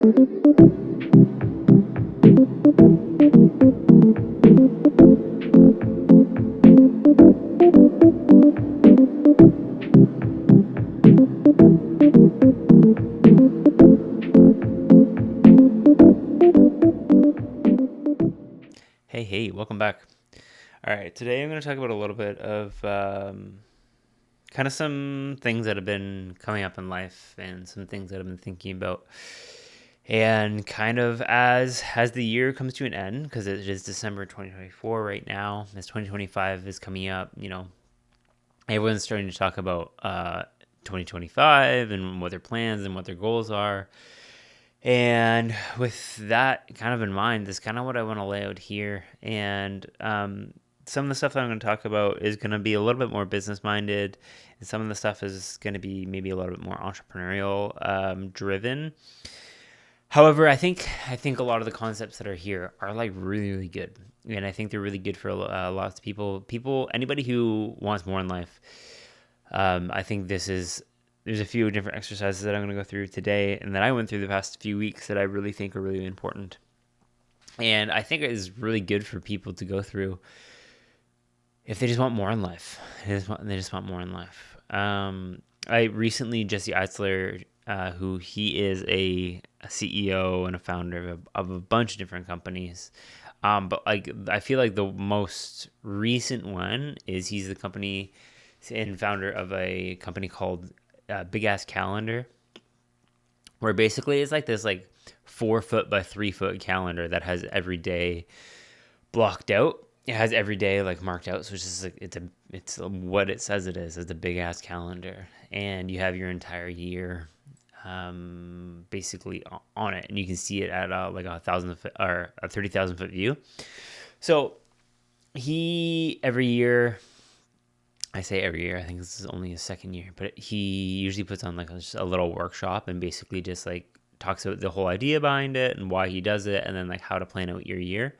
Hey, welcome back. All right, today I'm going to talk about a little bit of kind of some things that have been coming up in life and some things that I've been thinking about. And kind of as the year comes to an end, because it is December 2024 right now, as 2025 is coming up, everyone's starting to talk about 2025 and what their plans and what their goals are. And with that kind of in mind, that's kind of what I want to lay out here. And some of the stuff that I'm going to talk about is going to be a little bit more business minded, and some of the stuff is going to be maybe a little bit more entrepreneurial driven. However, I think a lot of the concepts that are here are like really, really good, and I think they're really good for lots of people, anybody who wants more in life. I think there's a few different exercises that I'm going to go through today and that I went through the past few weeks that I really think are really important. And I think it is really good for people to go through if they just want more in life. They just want more in life. I recently, Jesse Eitzler, who he is a CEO and a founder of a bunch of different companies. But like I feel like the most recent one is he's the company and founder of a company called Big Ass Calendar, where basically it's like this like 4 foot by 3 foot calendar that has every day blocked out. It has every day like marked out, so it's just like it's what it says it is. It's a big ass calendar, and you have your entire year basically on it, and you can see it at like 1,000 foot or a 30,000 foot view. So he every year, I say every year, I think this is only his second year, but he usually puts on like just a little workshop and basically just like talks about the whole idea behind it and why he does it, and then like how to plan out your year.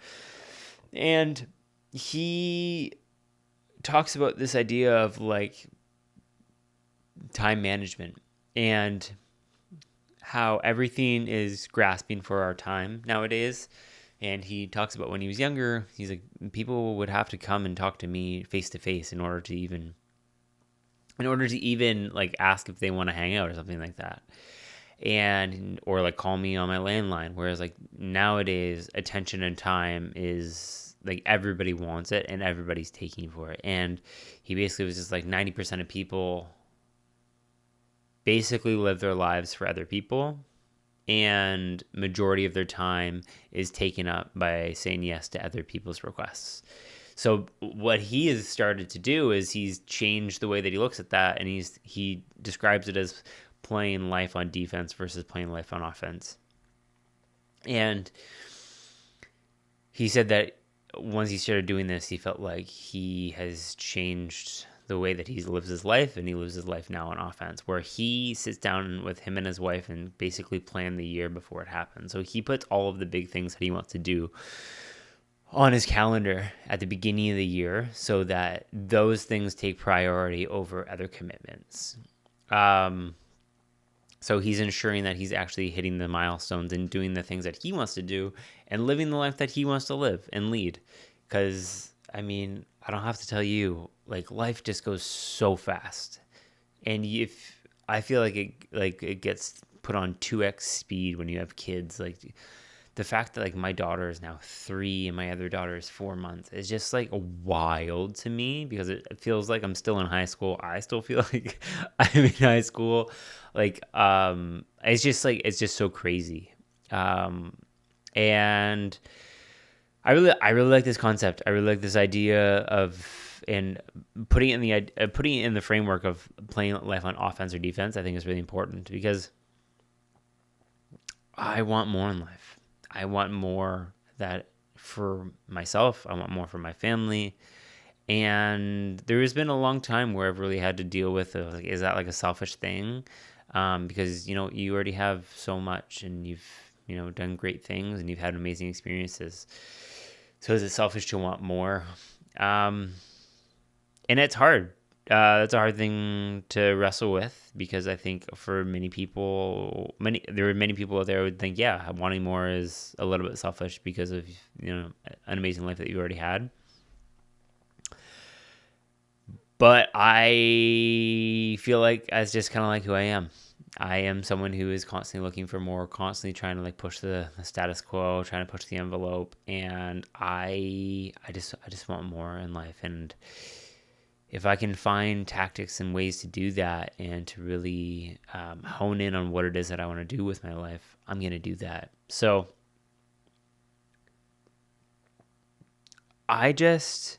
And he talks about this idea of like time management and how everything is grasping for our time nowadays. And he talks about when he was younger, he's like, people would have to come and talk to me face to face in order to even like ask if they want to hang out or something like that. And or like call me on my landline. Whereas like nowadays, attention and time is like everybody wants it and everybody's taking for it. And he basically was just like 90% of people basically live their lives for other people, and majority of their time is taken up by saying yes to other people's requests. So what he has started to do is he's changed the way that he looks at that, and he describes it as playing life on defense versus playing life on offense. And he said that once he started doing this, he felt like he has changed the way that he lives his life, and he lives his life now on offense, where he sits down with him and his wife and basically plan the year before it happens. So he puts all of the big things that he wants to do on his calendar at the beginning of the year so that those things take priority over other commitments. So he's ensuring that he's actually hitting the milestones and doing the things that he wants to do and living the life that he wants to live and lead. Because, I mean, I don't have to tell you, like, life just goes so fast. And if I feel like it gets put on 2x speed when you have kids. Like, the fact that like my daughter is now 3 and my other daughter is 4 months is just like wild to me, because it feels like I'm still in high school. I still feel like I'm in high school. Like, it's just so crazy. And I really like this concept. I really like this idea of, and putting it in the framework of playing life on offense or defense. I think is really important, because I want more in life. I want more that for myself. I want more for my family. And there has been a long time where I've really had to deal with like, is that like a selfish thing? Because you already have so much, and you've done great things, and you've had amazing experiences. So is it selfish to want more? And it's hard. That's a hard thing to wrestle with, because I think for many people, there are many people out there who would think, yeah, wanting more is a little bit selfish because of, an amazing life that you already had. But I feel like that's just kind of like who I am. I am someone who is constantly looking for more, constantly trying to like push the status quo, trying to push the envelope, and I just want more in life. And if I can find tactics and ways to do that, and to really hone in on what it is that I want to do with my life, I'm going to do that. So I just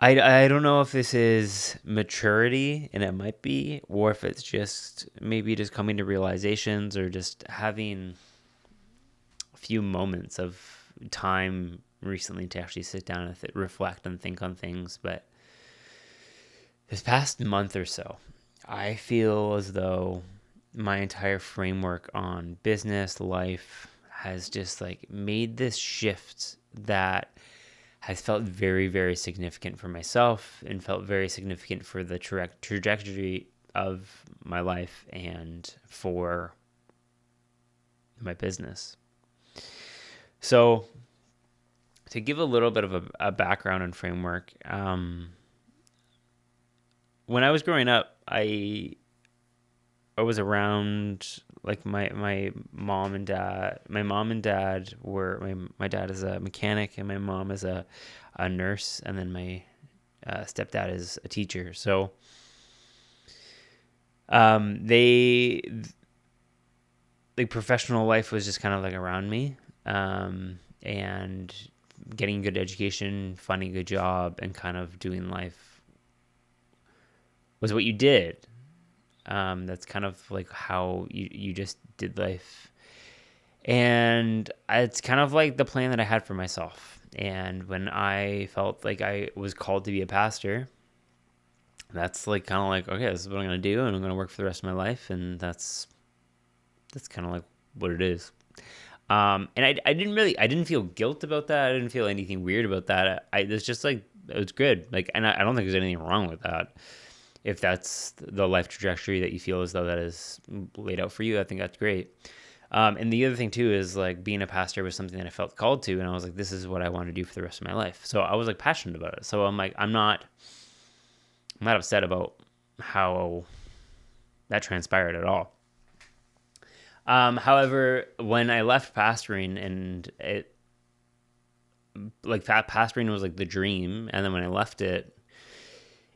I don't know if this is maturity, and it might be, or if it's just maybe just coming to realizations, or just having a few moments of time recently to actually sit down and reflect and think on things. But this past month or so, I feel as though my entire framework on business, life, has just like made this shift that has felt very, very significant for myself, and felt very significant for the trajectory of my life and for my business. So, to give a little bit of a background and framework, when I was growing up, I was around like my mom and dad. My mom and dad were my dad is a mechanic, and my mom is a nurse, and then my stepdad is a teacher. So they like professional life was just kind of like around me, and getting good education, finding a good job, and kind of doing life was what you did. That's kind of like how you just did life. And it's kind of like the plan that I had for myself. And when I felt like I was called to be a pastor, that's like kind of like, okay, this is what I'm going to do, and I'm going to work for the rest of my life. And that's kind of like what it is. And I didn't feel guilt about that. I didn't feel anything weird about that. It's just like, it was good. Like, and I don't think there's anything wrong with that. If that's the life trajectory that you feel as though that is laid out for you, I think that's great. And the other thing too is like being a pastor was something that I felt called to, and I was like, this is what I want to do for the rest of my life. So I was like passionate about it. So I'm like, I'm not upset about how that transpired at all. However, when I left pastoring, and it like pastoring was like the dream, and then when I left it,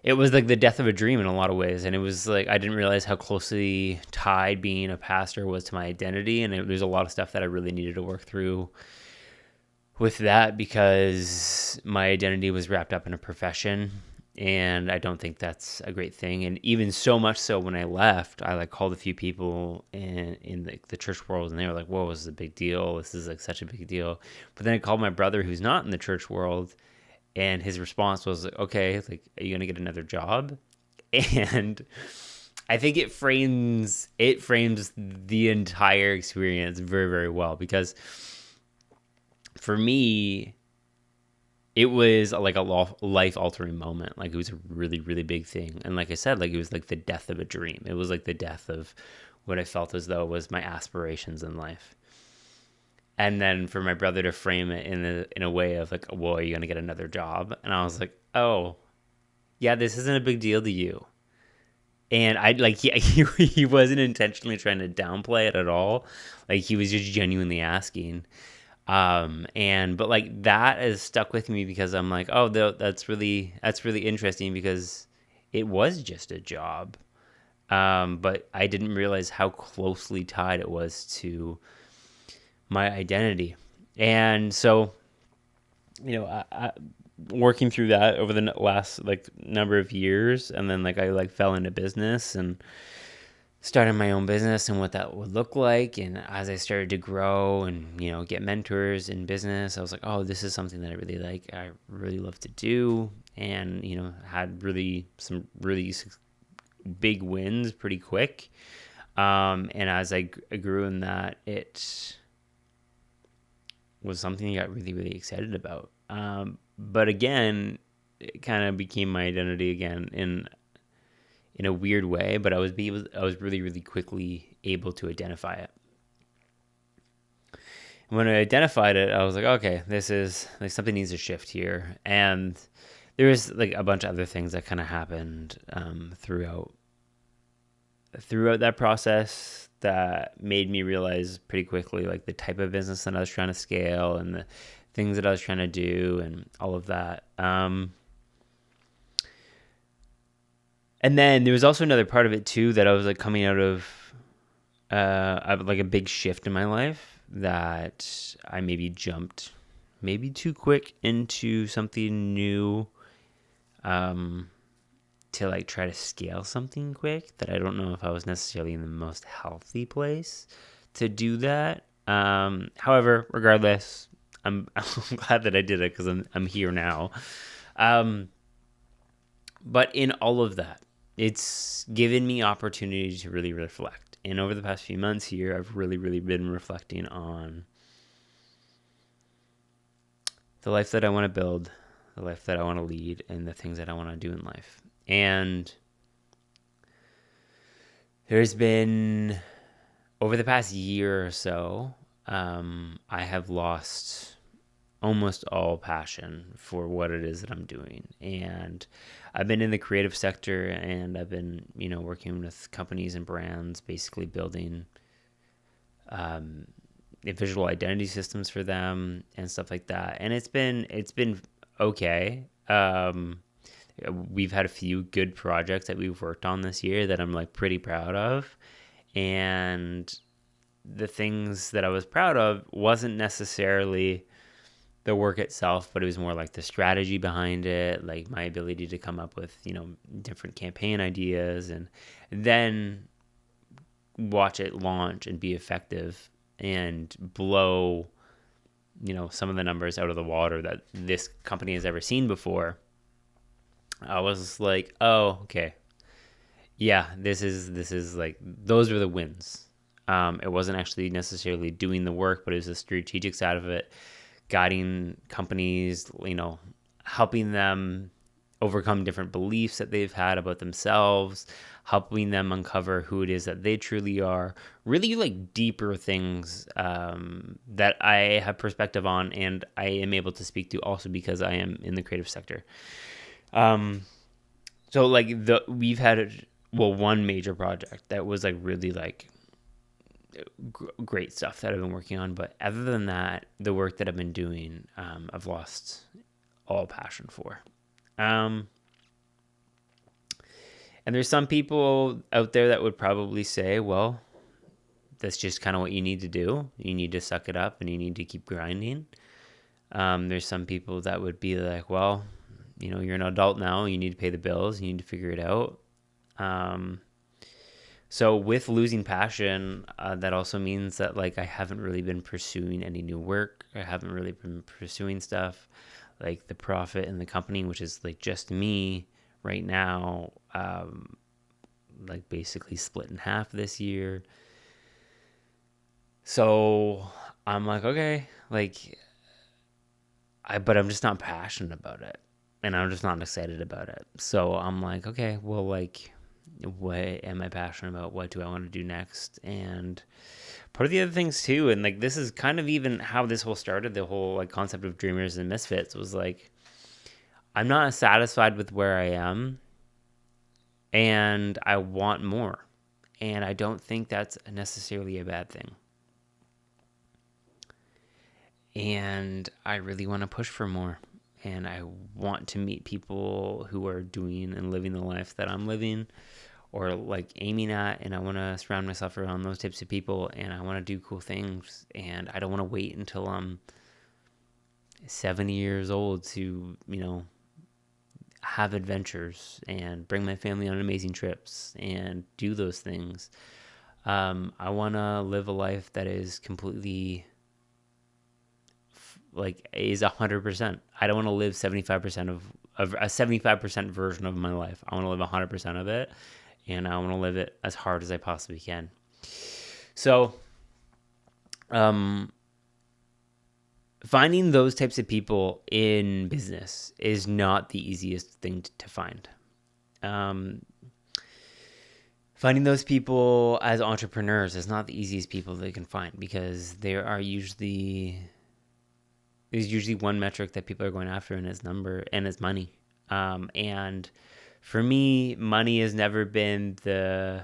it was like the death of a dream in a lot of ways. And it was like, I didn't realize how closely tied being a pastor was to my identity. And there's a lot of stuff that I really needed to work through with that, because my identity was wrapped up in a profession. And I don't think that's a great thing. And even so much so, when I left, I like called a few people in the church world, and they were like, whoa, this is a big deal. This is like such a big deal. But then I called my brother, who's not in the church world, and his response was, okay, like, are you going to get another job? And I think it frames the entire experience very, very well, because for me, it was like a life altering moment. Like, it was a really, really big thing. And like I said, like, it was like the death of a dream. It was like the death of what I felt as though was my aspirations in life. And then for my brother to frame it in a way of like, well, are you going to get another job? And I was like, oh, yeah, this isn't a big deal to you. And I like, he wasn't intentionally trying to downplay it at all. Like, he was just genuinely asking. But like, that has stuck with me, because I'm like, oh, that's really interesting, because it was just a job. But I didn't realize how closely tied it was to my identity. And so, I working through that over the last like number of years, and then like I like fell into business and started my own business, and what that would look like. And as I started to grow and get mentors in business, I was like, oh, this is something that I really love to do. And had some really big wins pretty quick. And as I grew in that, it was something I got really, really excited about. But again, it kind of became my identity again in a weird way, but I was really, really quickly able to identify it. And when I identified it, I was like, okay, this is like something needs to shift here. And there was like a bunch of other things that kind of happened throughout that process that made me realize pretty quickly like the type of business that I was trying to scale and the things that I was trying to do and all of that. And then there was also another part of it too that I was like coming out of like a big shift in my life that I maybe jumped maybe too quick into something new to like try to scale something quick that I don't know if I was necessarily in the most healthy place to do that. However, regardless, I'm glad that I did it because I'm here now. But in all of that, it's given me opportunity to really reflect. And over the past few months here, I've really, really been reflecting on the life that I want to build, the life that I want to lead, and the things that I want to do in life. And there's been, over the past year or so, I have lost almost all passion for what it is that I'm doing. And I've been in the creative sector and I've been, working with companies and brands, basically building visual identity systems for them and stuff like that. And it's been okay. We've had a few good projects that we've worked on this year that I'm like pretty proud of. And the things that I was proud of wasn't necessarily the work itself, but it was more like the strategy behind it, like my ability to come up with, different campaign ideas and then watch it launch and be effective and blow, some of the numbers out of the water that this company has ever seen before. I was like, oh, okay. Yeah, this is like, those were the wins. It wasn't actually necessarily doing the work, but it was the strategic side of it, guiding companies, helping them overcome different beliefs that they've had about themselves, helping them uncover who it is that they truly are, really like deeper things that I have perspective on and I am able to speak to also because I am in the creative sector. So like we've had, one major project that was like really like great stuff that I've been working on. But other than that, the work that I've been doing, I've lost all passion for. And there's some people out there that would probably say, well, that's just kind of what you need to do. You need to suck it up and you need to keep grinding. There's some people that would be like, well, you're an adult now. You need to pay the bills. You need to figure it out. So with losing passion, that also means that like I haven't really been pursuing any new work. I haven't really been pursuing stuff like the profit in the company, which is like just me right now, like basically split in half this year. So I'm like, okay, like, but I'm just not passionate about it and I'm just not excited about it. So I'm like, okay, well, like, what am I passionate about? What do I want to do next? And part of the other things too, and like this is kind of even how this whole started, the whole like concept of dreamers and misfits was like, I'm not satisfied with where I am and I want more. And I don't think that's necessarily a bad thing. And I really want to push for more. And I want to meet people who are doing and living the life that I'm living or like aiming at, and I want to surround myself around those types of people, and I want to do cool things, and I don't want to wait until I'm 70 years old to, have adventures and bring my family on amazing trips and do those things. I want to live a life that is completely like is 100%. I don't want to live 75% of a 75% version of my life. I want to live 100% of it, and I want to live it as hard as I possibly can. So, finding those types of people in business is not the easiest thing to find. Finding those people as entrepreneurs is not the easiest people they can find, because there's usually one metric that people are going after, and it's number, and it's money. And for me, money has never been the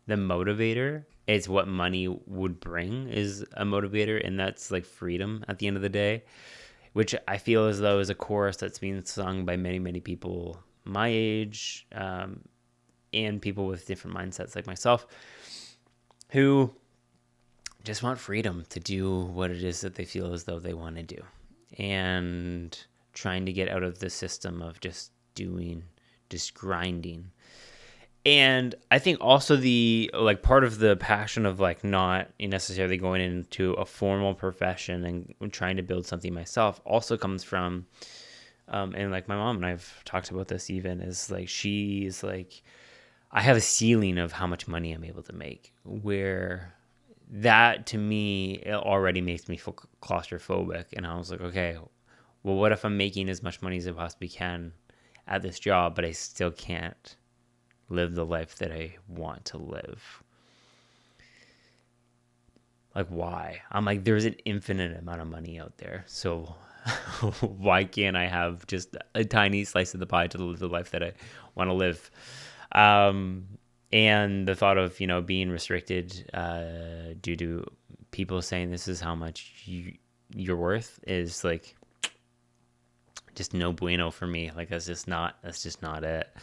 motivator. It's what money would bring is a motivator, and that's like freedom at the end of the day, which I feel as though is a chorus that's being sung by many, many people my age, and people with different mindsets like myself, who just want freedom to do what it is that they feel as though they want to do, and trying to get out of the system of just grinding. And I think also the part of the passion of not necessarily going into a formal profession and trying to build something myself also comes from, and my mom and I've talked about this even, is she's I have a ceiling of how much money I'm able to make, where that to me it already makes me feel claustrophobic. And I was like, okay, well, what if I'm making as much money as I possibly can at this job, but I still can't live the life that I want to live? Why? I'm there's an infinite amount of money out there, so why can't I have just a tiny slice of the pie to live the life that I want to live? And the thought of being restricted due to people saying this is how much you're worth is just no bueno for me. That's just not it.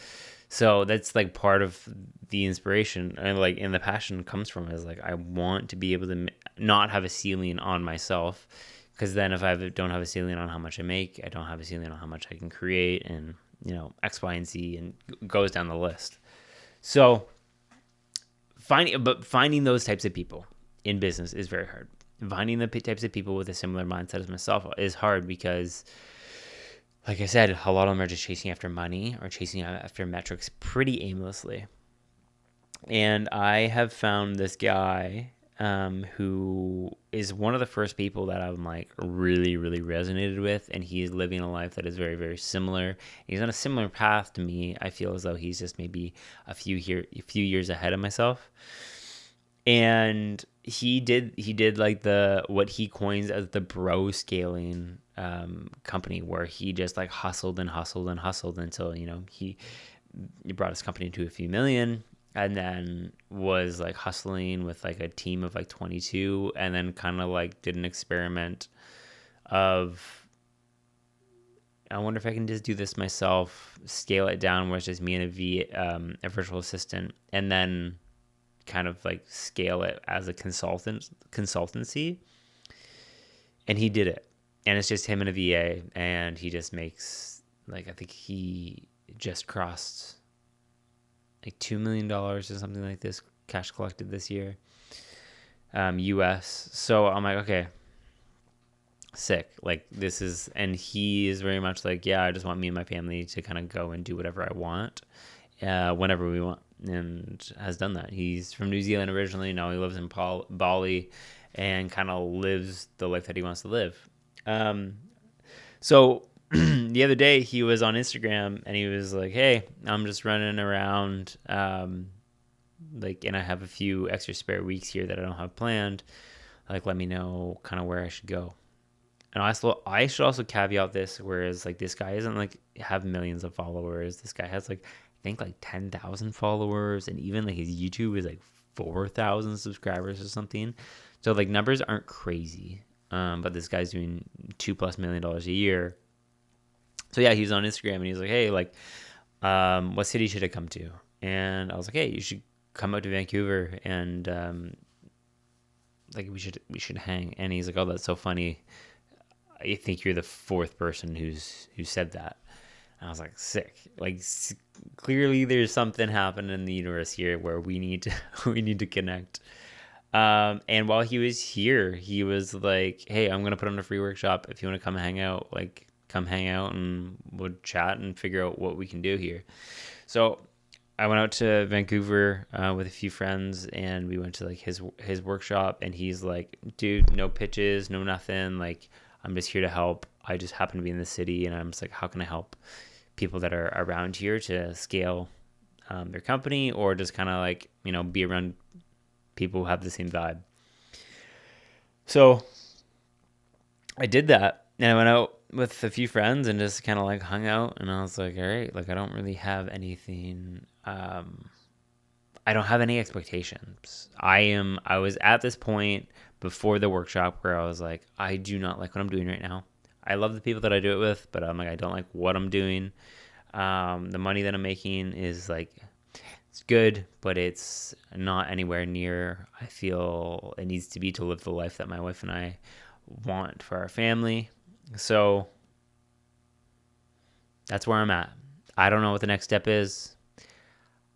So that's part of the inspiration and the passion comes from is I want to be able to not have a ceiling on myself, because then if I don't have a ceiling on how much I make, I don't have a ceiling on how much I can create, and X, Y, and Z, and goes down the list. So finding those types of people in business is very hard. Finding the types of people with a similar mindset as myself is hard, because like I said, a lot of them are just chasing after money or chasing after metrics pretty aimlessly. And I have found this guy who is one of the first people that I'm really, really resonated with, and he's living a life that is very, very similar. He's on a similar path to me. I feel as though he's just maybe a few years ahead of myself. And he did the what he coins as the bro scaling company, where he just hustled until he brought his company to a few million, and then was hustling with a team of 22, and then kind of did an experiment of, I wonder if I can just do this myself, scale it down where it's just me and a virtual assistant, and then kind of scale it as a consultancy. And he did it, and it's just him and a VA, and he just makes I think he just crossed $2 million or something like this cash collected this year, US. So I'm okay, sick. This is, and he is very much yeah, I just want me and my family to kind of go and do whatever I want, whenever we want, and has done that. He's from New Zealand originally. Now he lives in Bali and kind of lives the life that he wants to live. So the other day he was on Instagram, and he was hey, I'm just running around, and I have a few extra spare weeks here that I don't have planned. Let me know kind of where I should go. And I should also caveat this, whereas this guy isn't have millions of followers. This guy has I think 10,000 followers, and even his YouTube is 4,000 subscribers or something. So numbers aren't crazy, but this guy's doing $2+ million a year. So yeah, he's on Instagram, and he's hey, what city should I come to? And I was hey, you should come out to Vancouver, and we should hang. And he's oh, that's so funny. I think you're the fourth person who said that. And I was sick. Clearly there's something happening in the universe here where we need to connect. And while he was here, he was hey, I'm going to put on a free workshop. If you want to come hang out, come hang out, and we'll chat and figure out what we can do here. So I went out to Vancouver with a few friends, and we went to his workshop, and he's dude, no pitches, no nothing. I'm just here to help. I just happen to be in the city, and I'm just like, how can I help people that are around here to scale their company, or just kind of like, be around people who have the same vibe. So I did that, and I went out with a few friends and just kind of like hung out, and I was like, all right, like I don't really have anything. I don't have any expectations. I was at this point before the workshop where I was like, I do not like what I'm doing right now. I love the people that I do it with, but I'm like, I don't like what I'm doing. The money that I'm making is like, it's good, but it's not anywhere near I feel it needs to be to live the life that my wife and I want for our family. So that's where I'm at. I don't know what the next step is.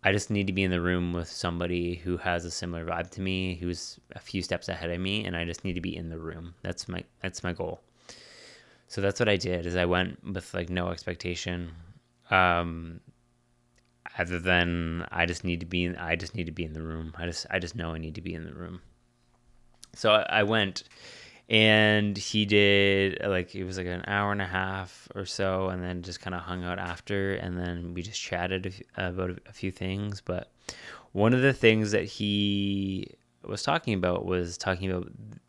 I just need to be in the room with somebody who has a similar vibe to me, who's a few steps ahead of me, and I just need to be in the room. That's my goal. So that's what I did. Is I went with like no expectation, other than I just need to be in the room. I just know I need to be in the room. So I went, and he did like, it was like an hour and a half or so, and then just kind of hung out after, and then we just chatted about a few things. But one of the things that he was talking about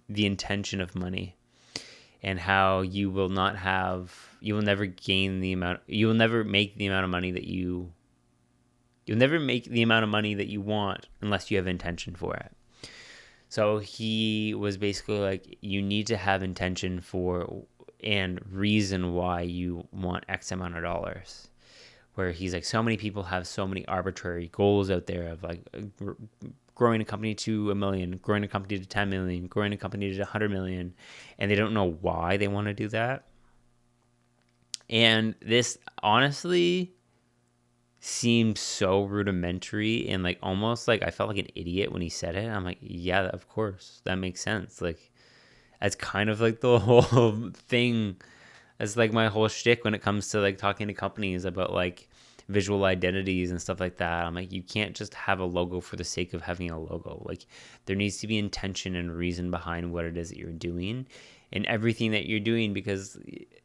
the intention of money, and how you will never make the amount of money that you'll never make the amount of money that you want unless you have intention for it. So he was basically like, you need to have intention for and reason why you want X amount of dollars. Where he's like, so many people have so many arbitrary goals out there of like growing a company to 1 million, growing a company to 10 million, growing a company to 100 million, and they don't know why they want to do that. And this honestly seemed so rudimentary, and like almost like I felt like an idiot when he said it. I'm like, yeah, of course, that makes sense. Like, that's kind of like the whole thing. That's like my whole shtick when it comes to like talking to companies about like visual identities and stuff like that. I'm like, you can't just have a logo for the sake of having a logo. Like, there needs to be intention and reason behind what it is that you're doing and everything that you're doing, because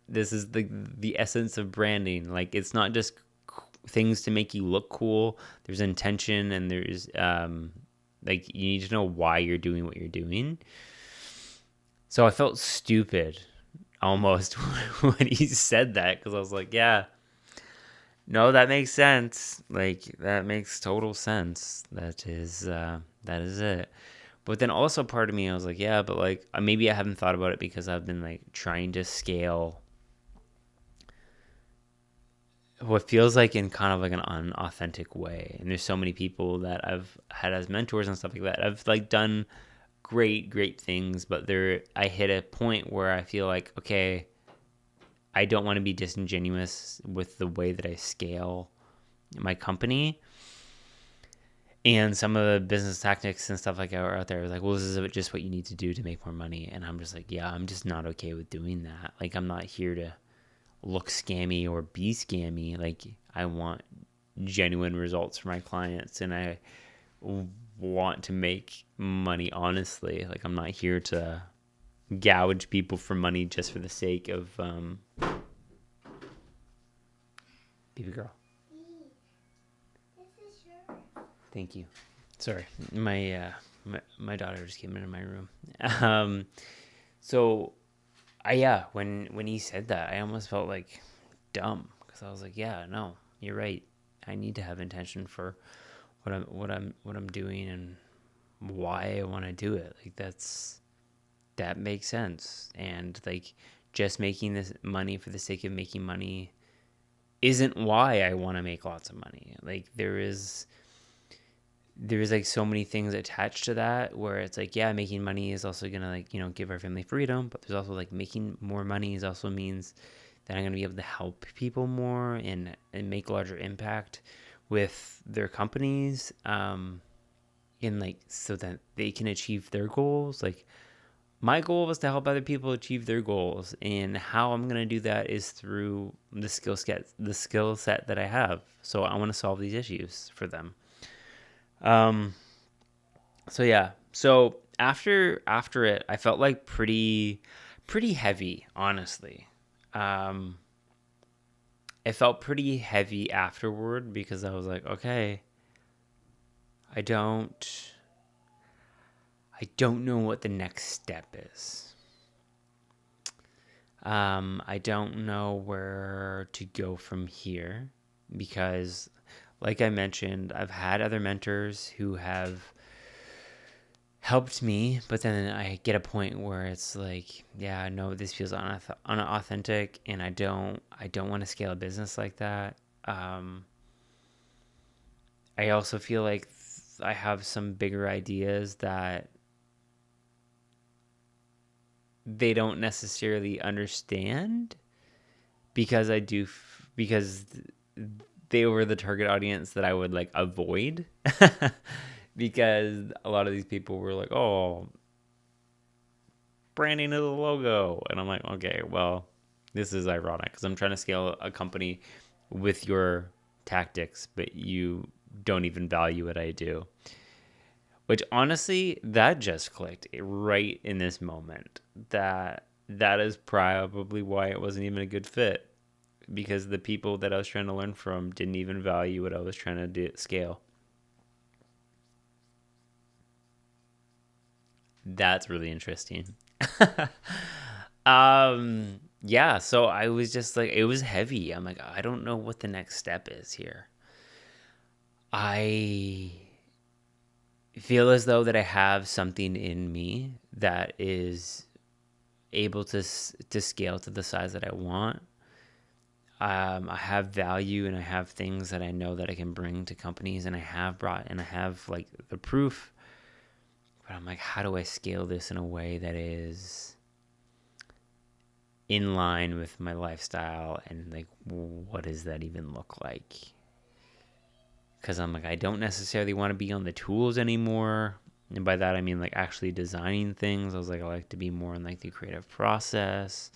this is the essence of branding. Like, it's not just things to make you look cool. There's intention, and there's like, you need to know why you're doing what you're doing. So I felt stupid almost when he said that, because I was like, yeah, no, that makes sense. Like, that makes total sense. That is it. But then also part of me, I was like, yeah, but like maybe I haven't thought about it because I've been like trying to scale what feels like in kind of like an unauthentic way. And there's so many people that I've had as mentors and stuff like that. I've like done great things, but I hit a point where I feel like, okay, I don't want to be disingenuous with the way that I scale my company. And some of the business tactics and stuff like that are out there. Like, well, this is just what you need to do to make more money. And I'm just like, yeah, I'm just not okay with doing that. Like, I'm not here to look scammy or be scammy. Like, I want genuine results for my clients, and I want to make money honestly. Like, I'm not here to gouge people for money just for the sake of baby girl. Thank you. Sorry, my daughter just came into my room. So when he said that, I almost felt like dumb, because I was like, yeah, no, you're right. I need to have intention for what I'm doing and why I want to do it. Like, that makes sense. And like, just making this money for the sake of making money isn't why I want to make lots of money. Like, there's like so many things attached to that, where it's like, yeah, making money is also gonna like, give our family freedom, but there's also like making more money is also means that I'm gonna be able to help people more and make a larger impact with their companies, in like, so that they can achieve their goals. Like, my goal was to help other people achieve their goals, and how I'm gonna do that is through the skill set that I have. So I want to solve these issues for them. So yeah. So after it, I felt like pretty pretty heavy, honestly. Um, it felt pretty heavy afterward because I was like, okay, I don't know what the next step is. I don't know where to go from here because, like I mentioned, I've had other mentors who have helped me, but then I get a point where it's like, yeah, no, this feels unauthentic, and I don't want to scale a business like that. I also feel like I have some bigger ideas that they don't necessarily understand because because they were the target audience that I would like avoid because a lot of these people were like, oh, branding of the logo. And I'm like, okay, well, this is ironic because I'm trying to scale a company with your tactics, but you don't even value what I do. Which honestly, that just clicked right in this moment. That is probably why it wasn't even a good fit because the people that I was trying to learn from didn't even value what I was trying to scale. That's really interesting. Yeah, so I was just like, it was heavy. I'm like, I don't know what the next step is here. I feel as though that I have something in me that is able to scale to the size that I want. I have value and I have things that I know that I can bring to companies, and I have brought, and I have like the proof. But I'm like, how do I scale this in a way that is in line with my lifestyle, and like, what does that even look like? Because I'm like, I don't necessarily want to be on the tools anymore. And by that, I mean like actually designing things. I was like, I like to be more in like the creative process.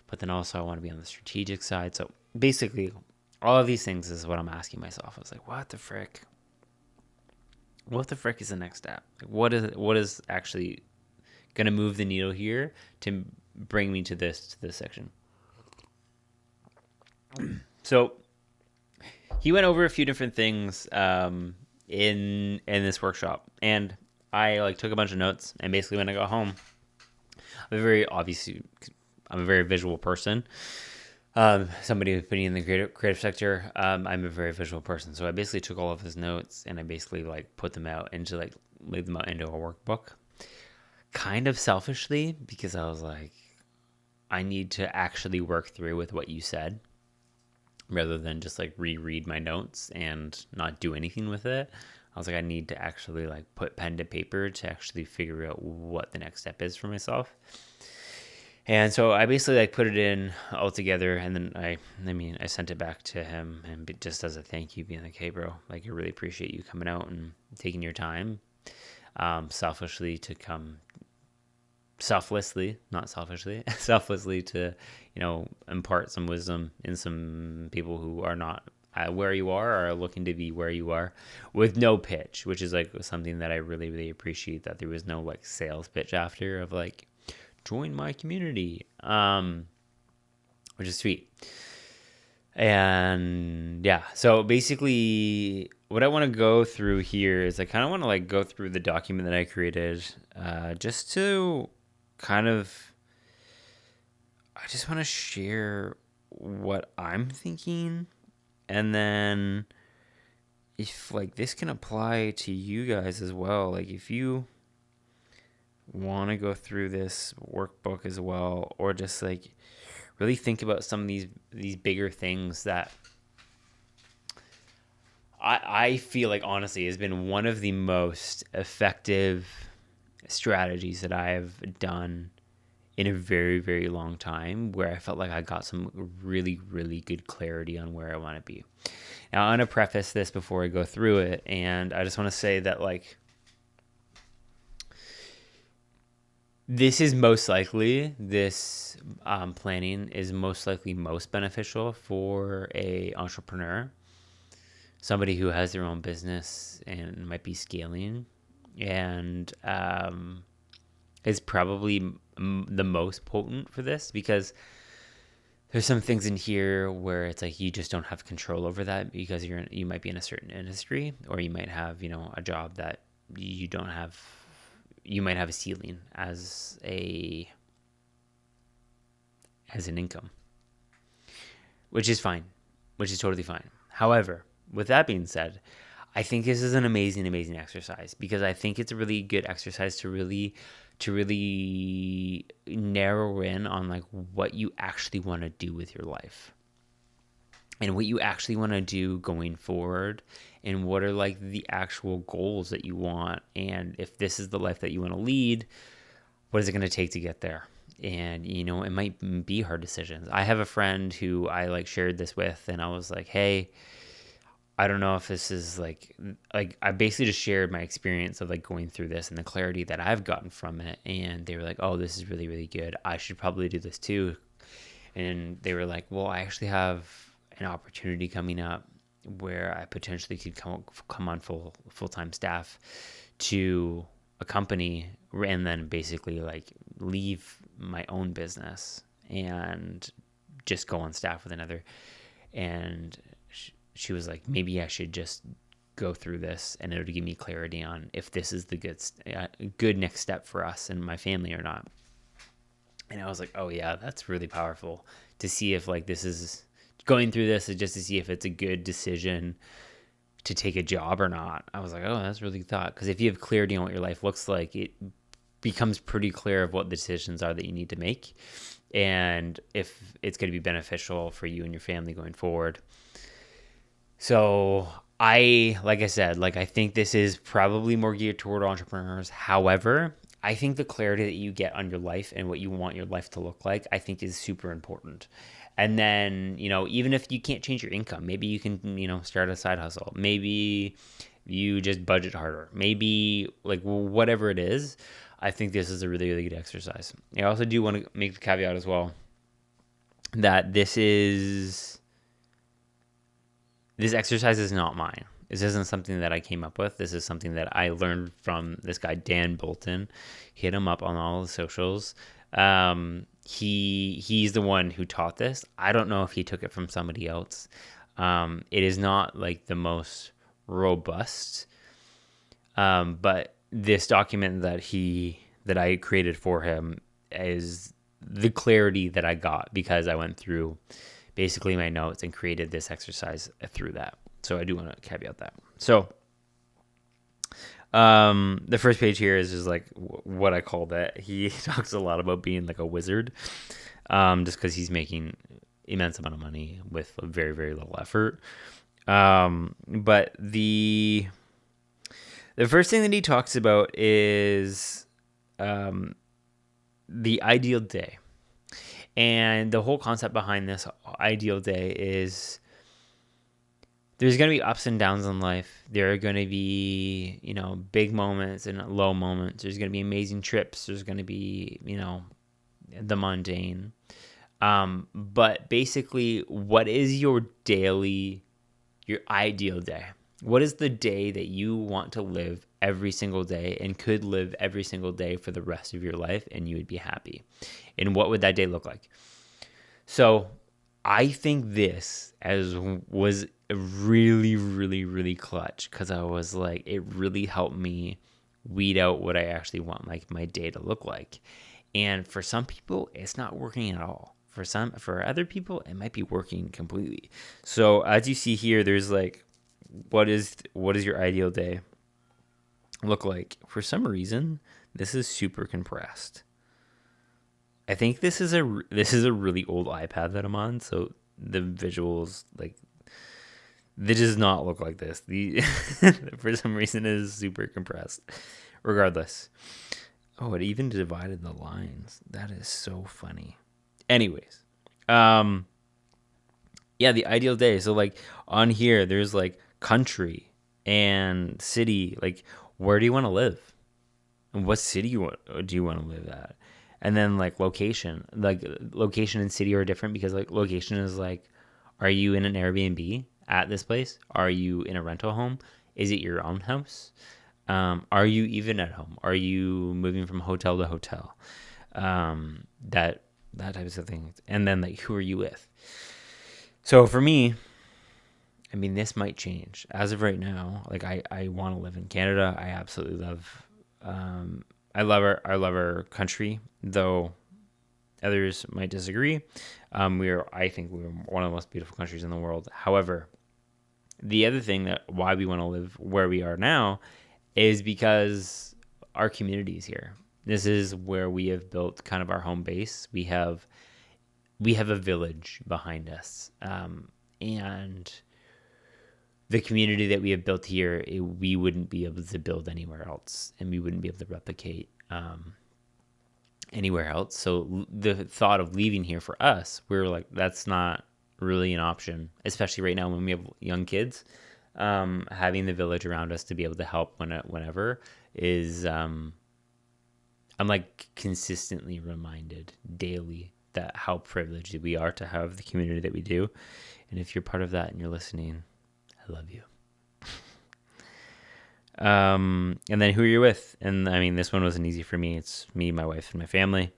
But then also I want to be on the strategic side. So basically, all of these things is what I'm asking myself. I was like, what the frick? What the frick is the next step? Like, what is actually going to move the needle here to bring me to this section? So he went over a few different things in this workshop, and I like took a bunch of notes. And basically, when I got home, I'm a very visual person. Somebody who's been in the creative sector, I'm a very visual person. So I basically took all of his notes and I basically like put them out into like laid them out into a workbook, kind of selfishly because I was like, I need to actually work through with what you said rather than just like reread my notes and not do anything with it. I was like, I need to actually like put pen to paper to actually figure out what the next step is for myself. And so I basically like put it in all together, and then I sent it back to him, and just as a thank you, being like, hey bro, like I really appreciate you coming out and taking your time, selfishly to come, selflessly, not selfishly, selflessly to, impart some wisdom in some people who are not where you are looking to be where you are with no pitch, which is like something that I really, really appreciate, that there was no like sales pitch after of like, join my community, which is sweet. And yeah, so basically what I want to go through here is I kind of want to like go through the document that I created, just to kind of, I just want to share what I'm thinking, and then if like this can apply to you guys as well, like if you want to go through this workbook as well, or just like really think about some of these bigger things that I feel like honestly has been one of the most effective strategies that I have done in a very, very long time, where I felt like I got some really, really good clarity on where I want to be. Now, I'm going to preface this before I go through it, and I just want to say that like, this is most likely, this planning is most likely most beneficial for a entrepreneur, somebody who has their own business and might be scaling, and is probably the most potent for this, because there's some things in here where it's like you just don't have control over that, because you might be in a certain industry, or you might have, a job that you don't have. You might have a ceiling as an income, which is fine, which is totally fine. However, with that being said, I think this is an amazing, amazing exercise, because I think it's a really good exercise to really narrow in on like what you actually want to do with your life, and what you actually want to do going forward, and what are like the actual goals that you want. And if this is the life that you want to lead, what is it going to take to get there? And, it might be hard decisions. I have a friend who I like shared this with, and I was like, hey, I don't know if this is like I basically just shared my experience of like going through this and the clarity that I've gotten from it. And they were like, oh, this is really, really good. I should probably do this too. And they were like, well, I actually have an opportunity coming up where I potentially could come on full-time staff to a company, and then basically like leave my own business and just go on staff with another. And she was like, maybe I should just go through this, and it'll give me clarity on if this is the good next step for us and my family or not. And I was like, oh yeah, that's really powerful to see if like this is going through this is just to see if it's a good decision to take a job or not. I was like, oh, that's really thought. Because if you have clarity on what your life looks like, it becomes pretty clear of what the decisions are that you need to make, and if it's going to be beneficial for you and your family going forward. So like I said, I think this is probably more geared toward entrepreneurs. However, I think the clarity that you get on your life and what you want your life to look like, I think is super important. And then, even if you can't change your income, maybe you can, start a side hustle. Maybe you just budget harder. Maybe whatever it is, I think this is a really, really good exercise. I also do want to make the caveat as well that this exercise is not mine. This isn't something that I came up with. This is something that I learned from this guy, Dan Bolton. Hit him up on all the socials. He's the one who taught this. I don't know if he took it from somebody else. It is not like the most robust, but this document that I created for him is the clarity that I got because I went through basically my notes and created this exercise through that. So I do want to caveat that. So the first page here is just like what I call that. He talks a lot about being like a wizard, just because he's making immense amount of money with very, very little effort. But the first thing that he talks about is the ideal day. And the whole concept behind this ideal day is there's going to be ups and downs in life. There are going to be, big moments and low moments. There's going to be amazing trips. There's going to be, the mundane. But basically, what is your ideal day? What is the day that you want to live every single day and could live every single day for the rest of your life and you would be happy? And what would that day look like? So I think this was really, really, really clutch, because I was like, it really helped me weed out what I actually want like my day to look like. And for some people, it's not working at all. For other people, it might be working completely. So as you see here, there's like, what is your ideal day look like? For some reason, this is super compressed. I think this is a really old iPad that I'm on, so the visuals they does not look like this. For some reason, it is super compressed. Regardless, it even divided the lines. That is so funny. Anyways, the ideal day. So on here, there's country and city. Where do you want to live? And what city do you want to live at? And then location. Location and city are different because location is are you in an Airbnb at this place? Are you in a rental home? Is it your own house? Are you even at home? Are you moving from hotel to hotel? that types of things. And then like, who are you with? So for me, I mean, this might change. As of right now, like I want to live in Canada. I absolutely love, I love our country, though others might disagree. I think we're one of the most beautiful countries in the world. However, the other thing that why we want to live where we are now is because our community is here. This is where we have built kind of our home base. We have a village behind us, and the community that we have built here, we wouldn't be able to build anywhere else, and we wouldn't be able to replicate anywhere else. So the thought of leaving here for us, we're like, that's not really an option, especially right now when we have young kids. Having the village around us to be able to help whenever is, I'm like consistently reminded daily that how privileged we are to have the community that we do. And if you're part of that and you're listening, I love you. And then who you're with. And I mean, this one wasn't easy for me. It's me, my wife, and my family,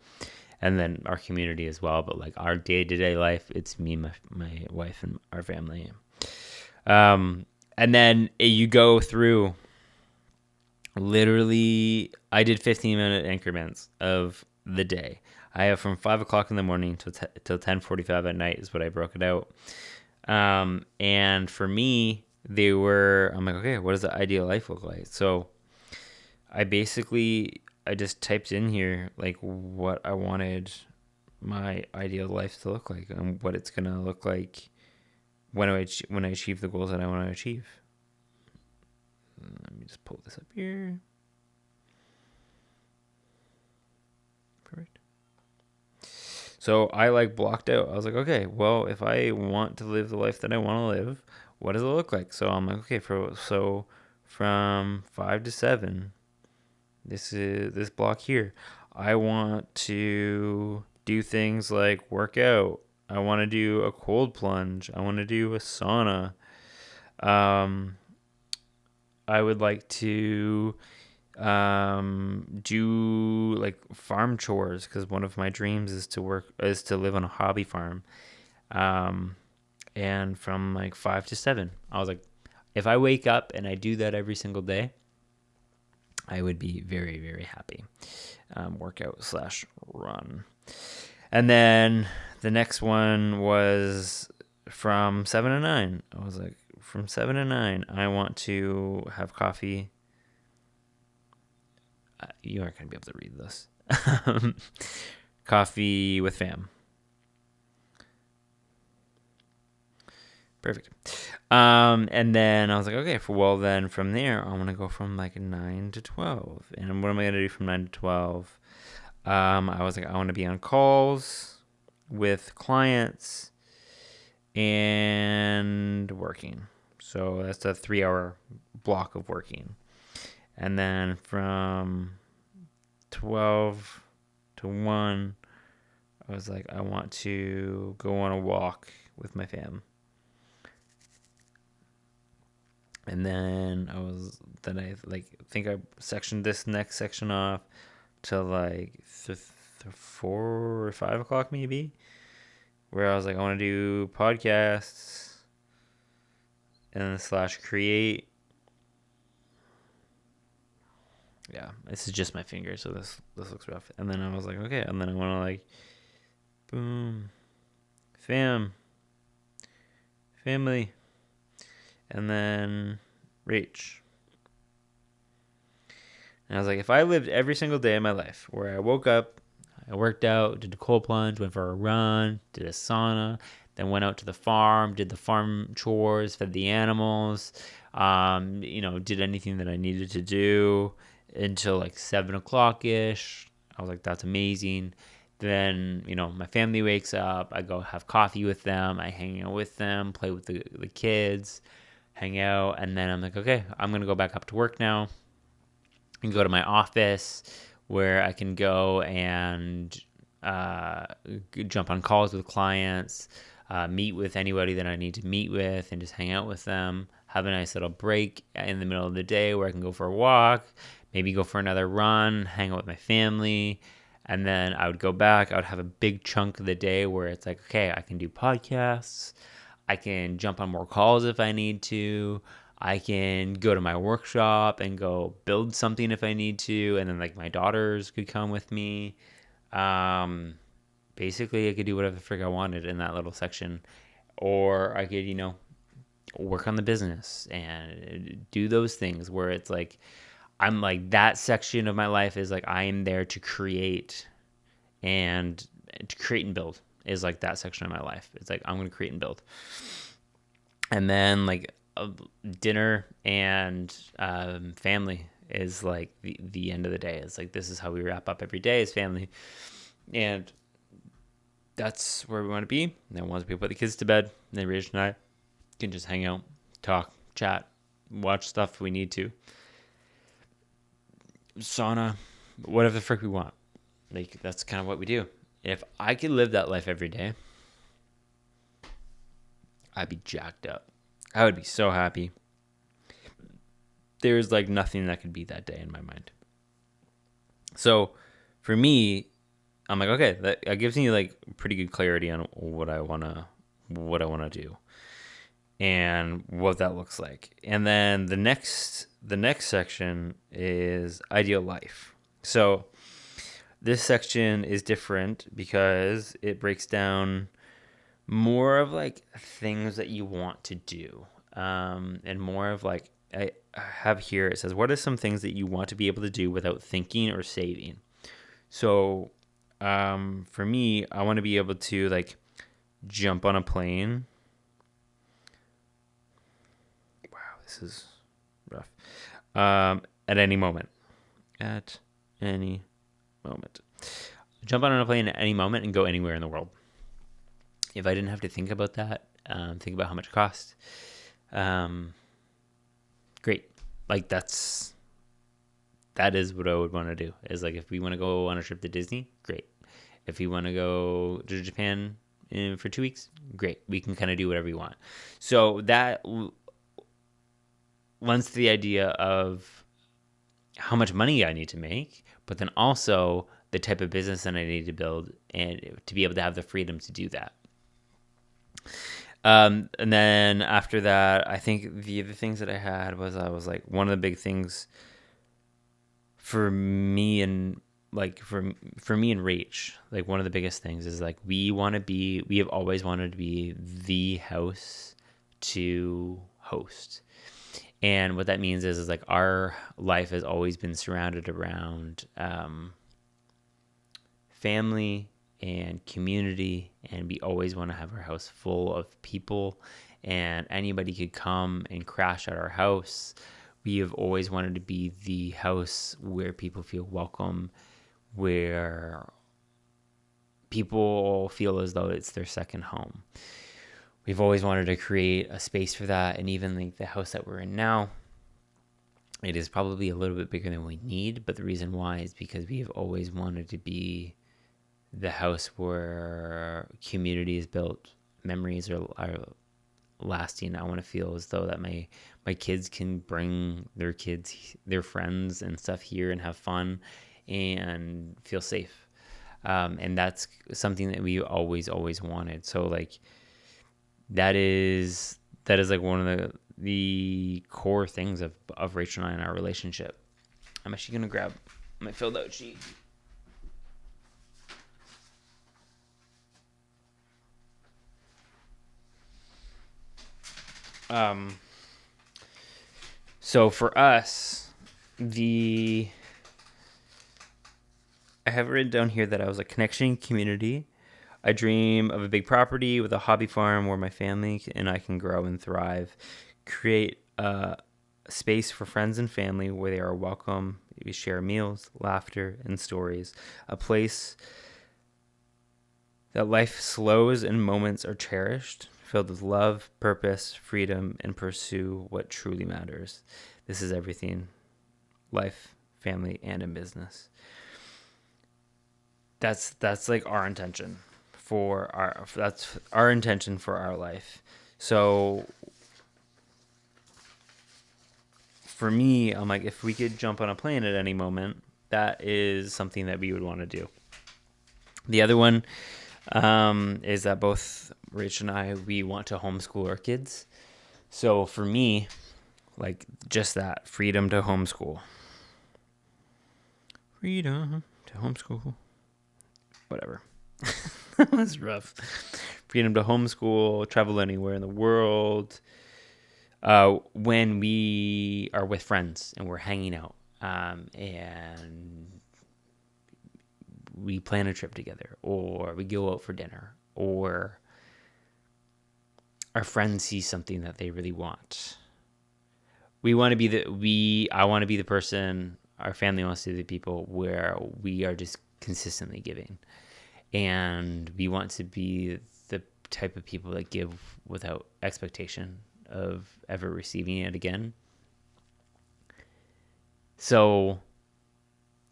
and then our community as well. But like our day-to-day life, it's me, my wife, and our family. And then you go through literally, I did 15-minute increments of the day. I have from 5 o'clock in the morning till 10:45 at night is what I broke it out. And for me, I'm like, okay, what does the ideal life look like? So I just typed in here like what I wanted my ideal life to look like and what it's going to look like when I achieve the goals that I want to achieve. Let me just pull this up here. Perfect. So I like blocked out. I was like, okay, well, if I want to live the life that I want to live, what does it look like? So I'm like, okay, so from 5 to 7, this is this block here. I want to do things like work out. I want to do a cold plunge. I want to do a sauna. I would like to do like farm chores because one of my dreams is to live on a hobby farm. And from like 5 to 7, I was like, if I wake up and I do that every single day, I would be very, very happy. Workout / run. And then the next one was from 7 to 9. I was like, from 7 to 9, I want to have coffee. You aren't going to be able to read this. Coffee with fam. Perfect. And then I was like, okay, then from there, I want to go from like 9 to 12. And what am I going to do from 9 to 12? I was like, I want to be on calls with clients and working. So that's a 3-hour block of working. And then from 12 to 1, I was like, I want to go on a walk with my fam. And then I think I sectioned this next section off to like 4 or 5 o'clock maybe, where I was like, I want to do podcasts and / create. Yeah, this is just my finger, so this looks rough. And then I was like, okay, and then I want to like, boom, family, and then reach. And I was like, if I lived every single day of my life where I woke up, I worked out, did a cold plunge, went for a run, did a sauna, then went out to the farm, did the farm chores, fed the animals, did anything that I needed to do until like 7 o'clock ish. I was like, that's amazing. Then, my family wakes up, I go have coffee with them, I hang out with them, play with the kids, hang out, and then I'm like, okay, I'm going to go back up to work now and go to my office where I can go and jump on calls with clients, meet with anybody that I need to meet with, and just hang out with them, have a nice little break in the middle of the day where I can go for a walk, maybe go for another run, hang out with my family, And then I would go back. I would have a big chunk of the day where it's like, okay, I can do podcasts. I can jump on more calls if I need to. I can go to my workshop and go build something if I need to. And then like my daughters could come with me. Basically, I could do whatever the frick I wanted in that little section. Or I could, work on the business and do those things where it's like, I'm like, that section of my life is like, I am there to create and build is like that section of my life. It's like, I'm going to create and build. And then like dinner and family is like the end of the day. It's like, this is how we wrap up every day as family. And that's where we want to be. And then once we put the kids to bed, then Rach and I can just hang out, talk, chat, watch stuff we need to. Sauna, whatever the frick we want. Like, that's kind of what we do. If I could live that life every day, I'd be jacked up. I would be so happy. There's like nothing that could beat that day in my mind. So for me, I'm like, okay, that gives me like pretty good clarity on what I wanna do and what that looks like. And then the next section is ideal life. So this section is different because it breaks down more of like things that you want to do, and more of like, I have here, it says, what are some things that you want to be able to do without thinking or saving? So for me, I want to be able to like jump on a plane. Wow, this is rough. At any moment. Jump on a plane at any moment and go anywhere in the world. If I didn't have to think about that, think about how much it costs, great. Like that is what I would want to do. Is like, if we want to go on a trip to Disney, great. If we want to go to Japan for 2 weeks, great. We can kind of do whatever we want. So that lends to the idea of how much money I need to make, but then also the type of business that I need to build and to be able to have the freedom to do that. And then after that, I think the other things that I had was, I was like, one of the big things for me and like for me and Rach, like one of the biggest things is like, we have always wanted to be the house to host. And what that means is like, our life has always been surrounded around family and community, and we always want to have our house full of people, and anybody could come and crash at our house. We have always wanted to be the house where people feel welcome, where people feel as though it's their second home. We've always wanted to create a space for that, and even like the house that we're in now, it is probably a little bit bigger than we need, but the reason why is because we have always wanted to be the house where community is built, memories are lasting. I want to feel as though that my kids can bring their friends and stuff here and have fun and feel safe. And that's something that we always wanted. So like, that is like one of the core things of Rachel and I in our relationship. I'm actually going to grab my filled out sheet. So for us, I have written down here that I was a connection community. I dream of a big property with a hobby farm where my family and I can grow and thrive. Create a space for friends and family where they are welcome. We share meals, laughter, and stories. A place that life slows and moments are cherished, filled with love, purpose, freedom, and pursue what truly matters. This is everything: life, family, and in business. That's like our intention that's our intention for our life. So for me, I'm like, if we could jump on a plane at any moment, that is something that we would want to do. The other one is that both Rach and I, we want to homeschool our kids. So for me, like just that freedom to homeschool. Freedom to homeschool. Whatever. That was rough. Freedom to homeschool, travel anywhere in the world. When we are with friends and we're hanging out, and we plan a trip together, or we go out for dinner, or our friends see something that they really want. I want to be the person, our family wants to be the people where we are just consistently giving. And we want to be the type of people that give without expectation of ever receiving it again. So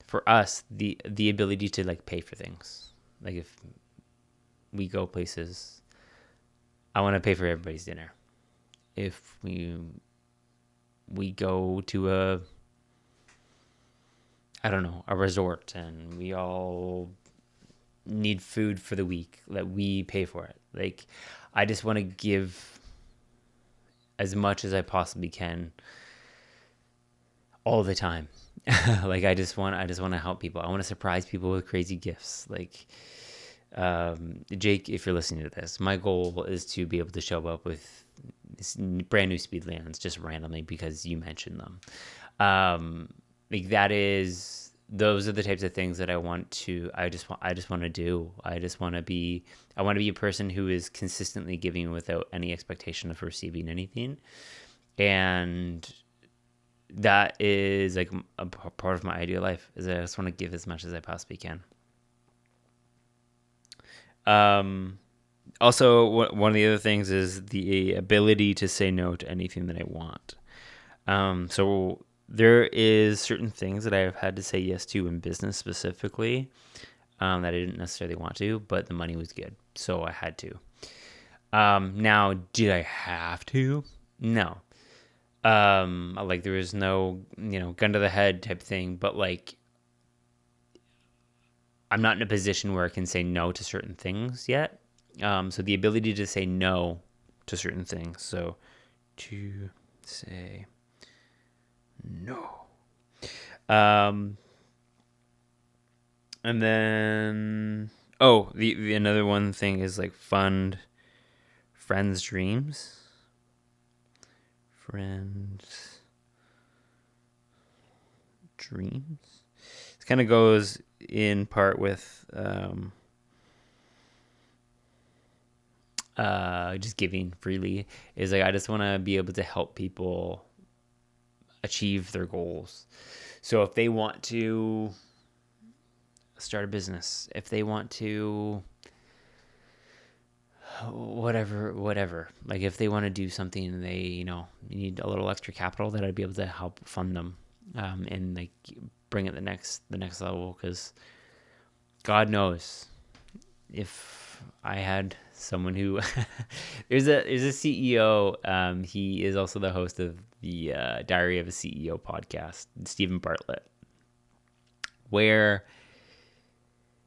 for us, the ability to like pay for things, like if we go places, I want to pay for everybody's dinner. If we go to a resort and we all need food for the week, that we pay for it. Like, I just want to give as much as I possibly can all the time. Like, I just want to help people. I want to surprise people with crazy gifts. Like, Jake, if you're listening to this, my goal is to be able to show up with brand new Speedlands just randomly because you mentioned them. Like, those are the types of things that I just want to do. I want to be a person who is consistently giving without any expectation of receiving anything. And that is like a part of my ideal life, is I just want to give as much as I possibly can. Also, one of the other things is the ability to say no to anything that I want. So there is certain things that I have had to say yes to in business specifically, that I didn't necessarily want to, but the money was good, so I had to. Now, did I have to? No. Like, there was no, gun to the head type thing, but like, I'm not in a position where I can say no to certain things yet. So the ability to say no to certain things. So to say no. And then, the another one thing is like fund friends' dreams. Friends' dreams. It kind of goes in part with just giving freely. Is like, I just want to be able to help people achieve their goals. So if they want to start a business, if they want to whatever, like if they want to do something and they need a little extra capital, that I'd be able to help fund them, and like bring it the next level, because God knows if I had someone who there's a CEO, he is also the host of the Diary of a CEO podcast, Stephen Bartlett, where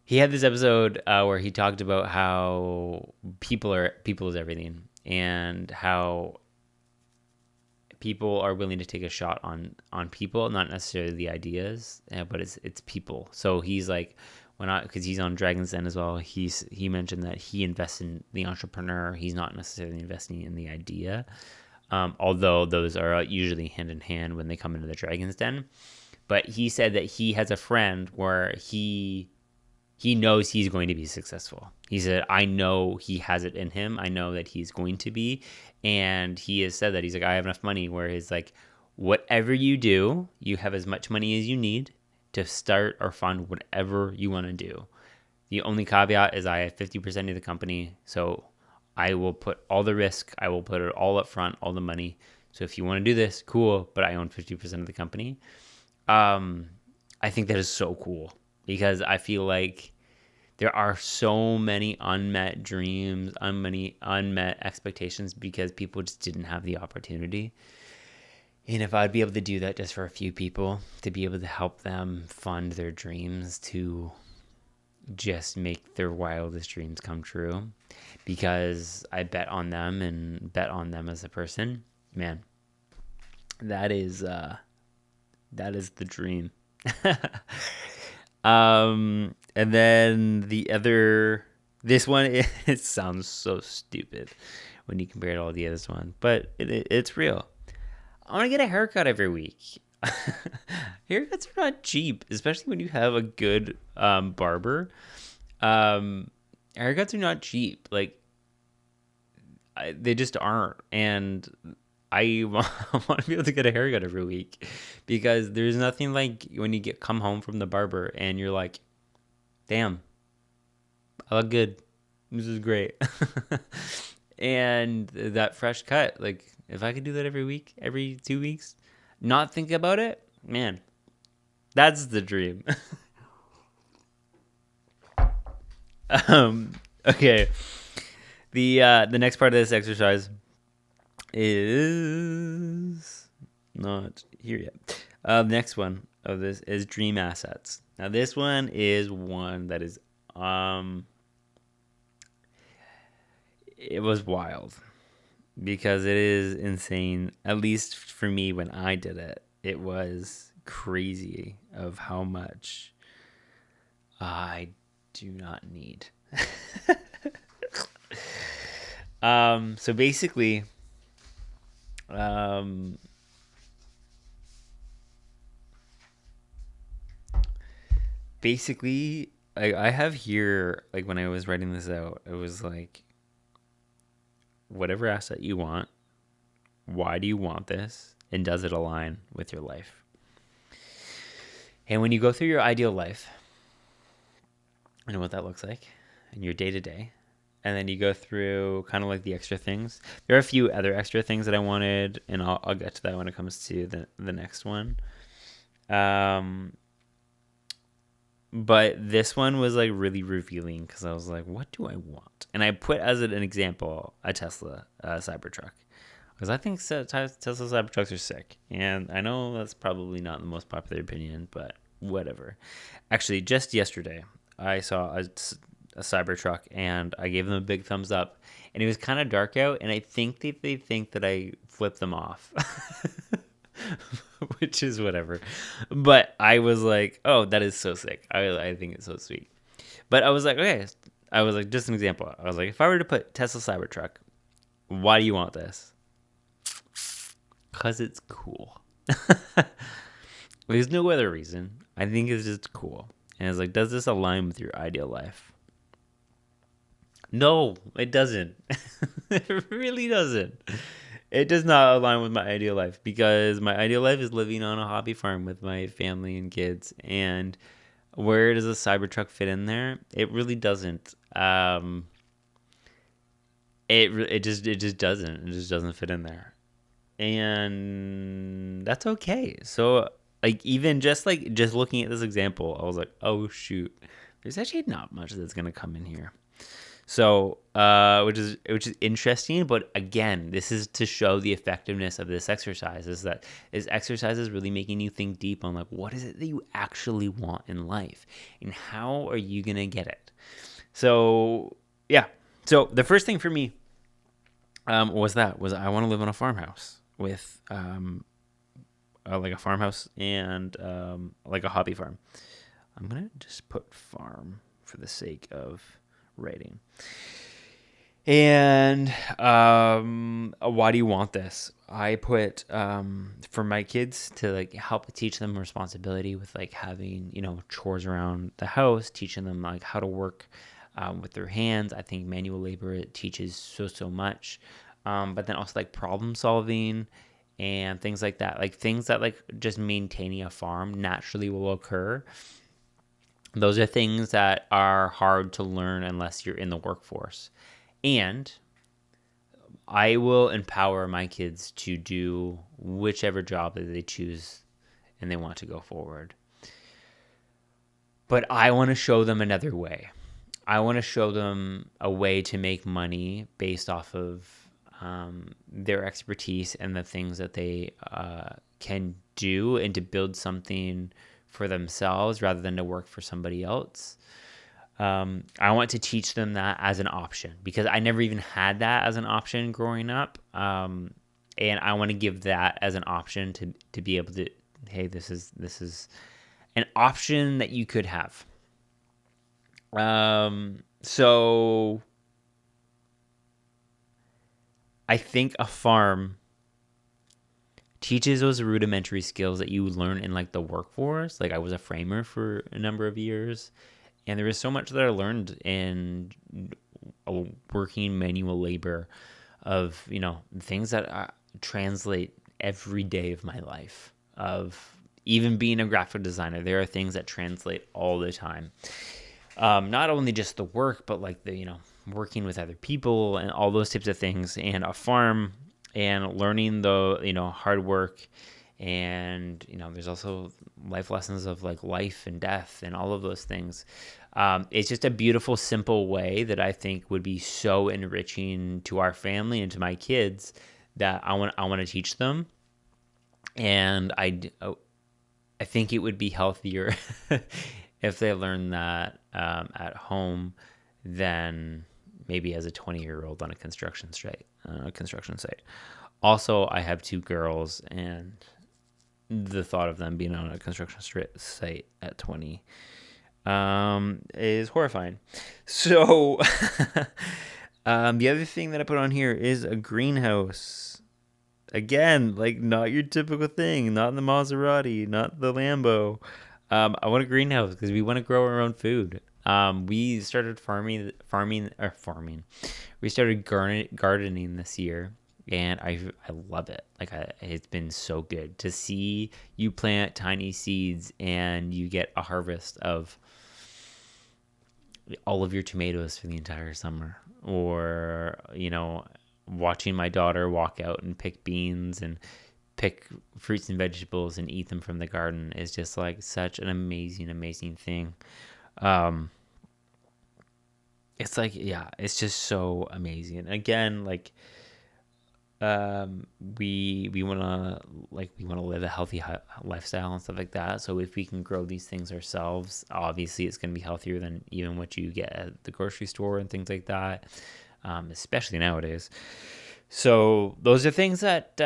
he had this episode where he talked about how people is everything, and how people are willing to take a shot on people, not necessarily the ideas, but it's people. So he's like, because he's on Dragon's Den as well, he mentioned that he invests in the entrepreneur. He's not necessarily investing in the idea, although those are usually hand in hand when they come into the Dragon's Den. But he said that he has a friend where he knows he's going to be successful. He said, I know he has it in him. I know that he's going to be. And he has said that. He's like, I have enough money where he's like, whatever you do, you have as much money as you need to start or fund whatever you want to do. The only caveat is I have 50% of the company. So I will put all the risk. I will put it all up front, all the money. So if you want to do this, cool. But I own 50% of the company. I think that is so cool, because I feel like there are so many unmet dreams, many unmet expectations, because people just didn't have the opportunity. And if I'd be able to do that just for a few people, to be able to help them fund their dreams, to just make their wildest dreams come true because I bet on them and bet on them as a person. Man, that is the dream. And then this one, it sounds so stupid when you compare it to all the others one, but it's real. I want to get a haircut every week. Haircuts are not cheap, especially when you have a good barber. Haircuts are not cheap. Like, they just aren't. And I want to be able to get a haircut every week because there's nothing like when you come home from the barber and you're like, damn, I look good. This is great. And that fresh cut, like if I could do that every week, every 2 weeks, not think about it, man, that's the dream. Okay. The next part of this exercise is not here yet. The next one of this is dream assets. Now this one is one that is it was wild because it is insane. At least for me, when I did it, it was crazy of how much I do not need. So basically, I have here, like when I was writing this out, it was like, whatever asset you want, why do you want this, and does it align with your life? And when you go through your ideal life, I know what that looks like in your day-to-day, and then you go through kind of like the extra things. There are a few other extra things that I wanted, and I'll get to that when it comes to the next one. But this one was like really revealing because I was like, what do I want? And I put as an example a Tesla Cybertruck because I think Tesla Cybertrucks are sick. And I know that's probably not the most popular opinion, but whatever. Actually, just yesterday, I saw a Cybertruck and I gave them a big thumbs up. And it was kind of dark out, and I think they think that I flipped them off. Which is whatever. But I was like, oh, that is so sick. I think it's so sweet. But I was like, okay. I was like, just an example. I was like, if I were to put Tesla Cybertruck, why do you want this? Because it's cool. There's no other reason. I think it's just cool. And it's like, does this align with your ideal life? No, it doesn't. It really doesn't. It does not align with my ideal life because my ideal life is living on a hobby farm with my family and kids. And where does a Cybertruck fit in there? It really doesn't. It just doesn't. It just doesn't fit in there, and that's okay. So like even just looking at this example, I was like, oh shoot, there's actually not much that's gonna come in here. So, which is interesting, but again, this is to show the effectiveness of this exercise. Is that this exercise is really making you think deep on like what is it that you actually want in life, and how are you gonna get it? So, yeah. So the first thing for me was I want to live on a farmhouse with like a farmhouse and like a hobby farm. I'm gonna just put farm for the sake of writing. And why do you want this? I put for my kids to like help teach them responsibility with like having chores around the house, teaching them like how to work with their hands. I think manual labor, it teaches so much, but then also like problem solving and things like that, like things that like just maintaining a farm naturally will occur. Those are things that are hard to learn unless you're in the workforce. And I will empower my kids to do whichever job that they choose and they want to go forward. But I want to show them another way. I want to show them a way to make money based off of their expertise and the things that they can do, and to build something for themselves rather than to work for somebody else. I want to teach them that as an option, because I never even had that as an option growing up. And I want to give that as an option to be able to, hey, this is an option that you could have. So I think a farm teaches those rudimentary skills that you learn in like the workforce. Like I was a framer for a number of years, and there was so much that I learned in working manual labor of, things that translate every day of my life. Of even being a graphic designer, there are things that translate all the time. Not only just the work, but like the, working with other people and all those types of things, and a farm, and learning the, hard work. And, there's also life lessons of like life and death and all of those things. It's just a beautiful, simple way that I think would be so enriching to our family and to my kids, that I want to teach them. And I think it would be healthier if they learn that at home than maybe as a 20-year-old on a construction site. Also, I have 2 girls, and the thought of them being on a construction site at 20 is horrifying. So the other thing that I put on here is a greenhouse. Again, like not your typical thing, not the Maserati, not the Lambo. I want a greenhouse because we want to grow our own food. We started farming. We started gardening this year, and I love it. Like it's been so good to see you plant tiny seeds and you get a harvest of all of your tomatoes for the entire summer, or watching my daughter walk out and pick beans and pick fruits and vegetables and eat them from the garden is just like such an amazing thing. It's like, yeah, it's just so amazing. And again, like we want to live a healthy lifestyle and stuff like that. So if we can grow these things ourselves, obviously it's going to be healthier than even what you get at the grocery store and things like that, especially nowadays. So those are things that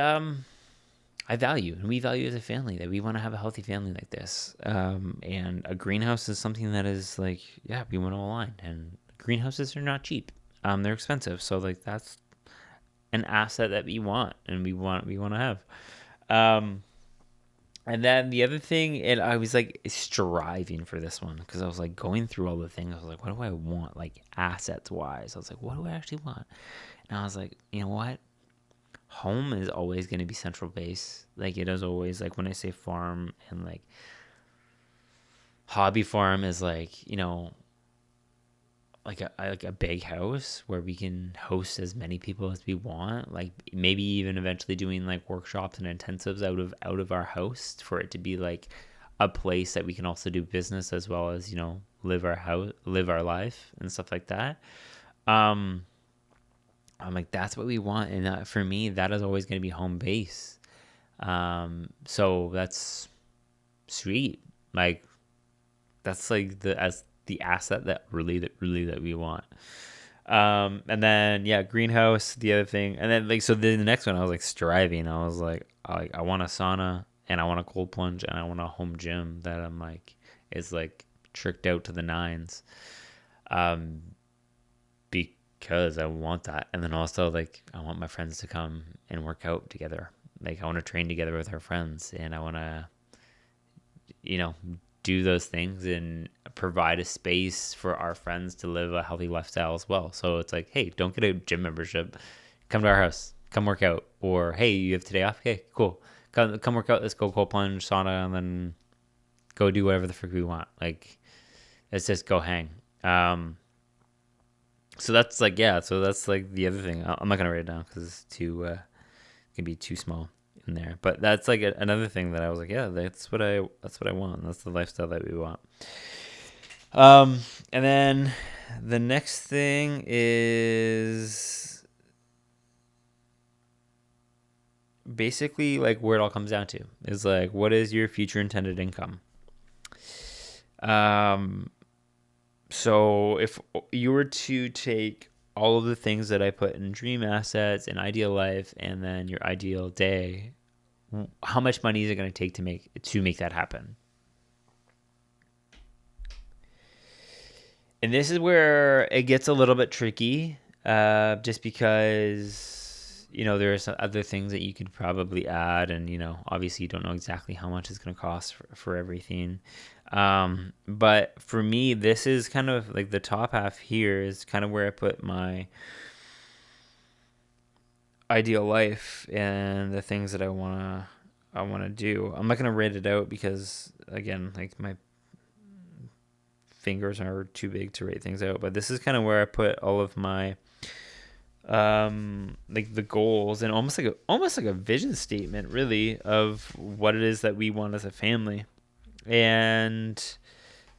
I value, and we value as a family, that we want to have a healthy family like this. And a greenhouse is something that is like, yeah, we want to align. And greenhouses are not cheap. They're expensive. So like that's an asset that we want, and we want to have. And then the other thing, and I was like striving for this one, because I was like going through all the things. I was like, what do I want, like assets wise? I was like, what do I actually want? And I was like, you know what? Home is always going to be central base. Like it is always, like when I say farm and like hobby farm is like, like a big house where we can host as many people as we want. Like maybe even eventually doing like workshops and intensives out of our house, for it to be like a place that we can also do business as well as live our life and stuff like that. I'm like, that's what we want, and for me, that is always going to be home base. So that's sweet. Like that's like the asset that really that we want. And then greenhouse, the other thing, and then like so then the next one, I was like striving. I was like, I want a sauna, and I want a cold plunge, and I want a home gym that I'm like is like tricked out to the nines. Because I want that. And then also like I want my friends to come and work out together. Like I want to train together with our friends, and I want to do those things and provide a space for our friends to live a healthy lifestyle as well. So it's like, hey, don't get a gym membership, come to our house, come work out. Or hey, you have today off, okay, cool, come work out, let's go cold plunge, sauna, and then go do whatever the frick we want. Like let's just go hang. So that's like, so that's like the other thing. I'm not gonna write it down because it's too it can be too small in there. But that's like another thing that I was like, yeah, that's what I want. That's the lifestyle that we want. And then the next thing is basically like where it all comes down to is like, what is your future intended income? So if you were to take all of the things that I put in dream assets and ideal life and then your ideal day, how much money is it going to take to make that happen? And this is where it gets a little bit tricky, just because, there are some other things that you could probably add. And, obviously you don't know exactly how much it's going to cost for everything. But for me, this is kind of like the top half here is kind of where I put my ideal life and the things that I want to do. I'm not going to rate it out because, again, like my fingers are too big to rate things out, but this is kind of where I put all of my like the goals and almost like a vision statement really of what it is that we want as a family. And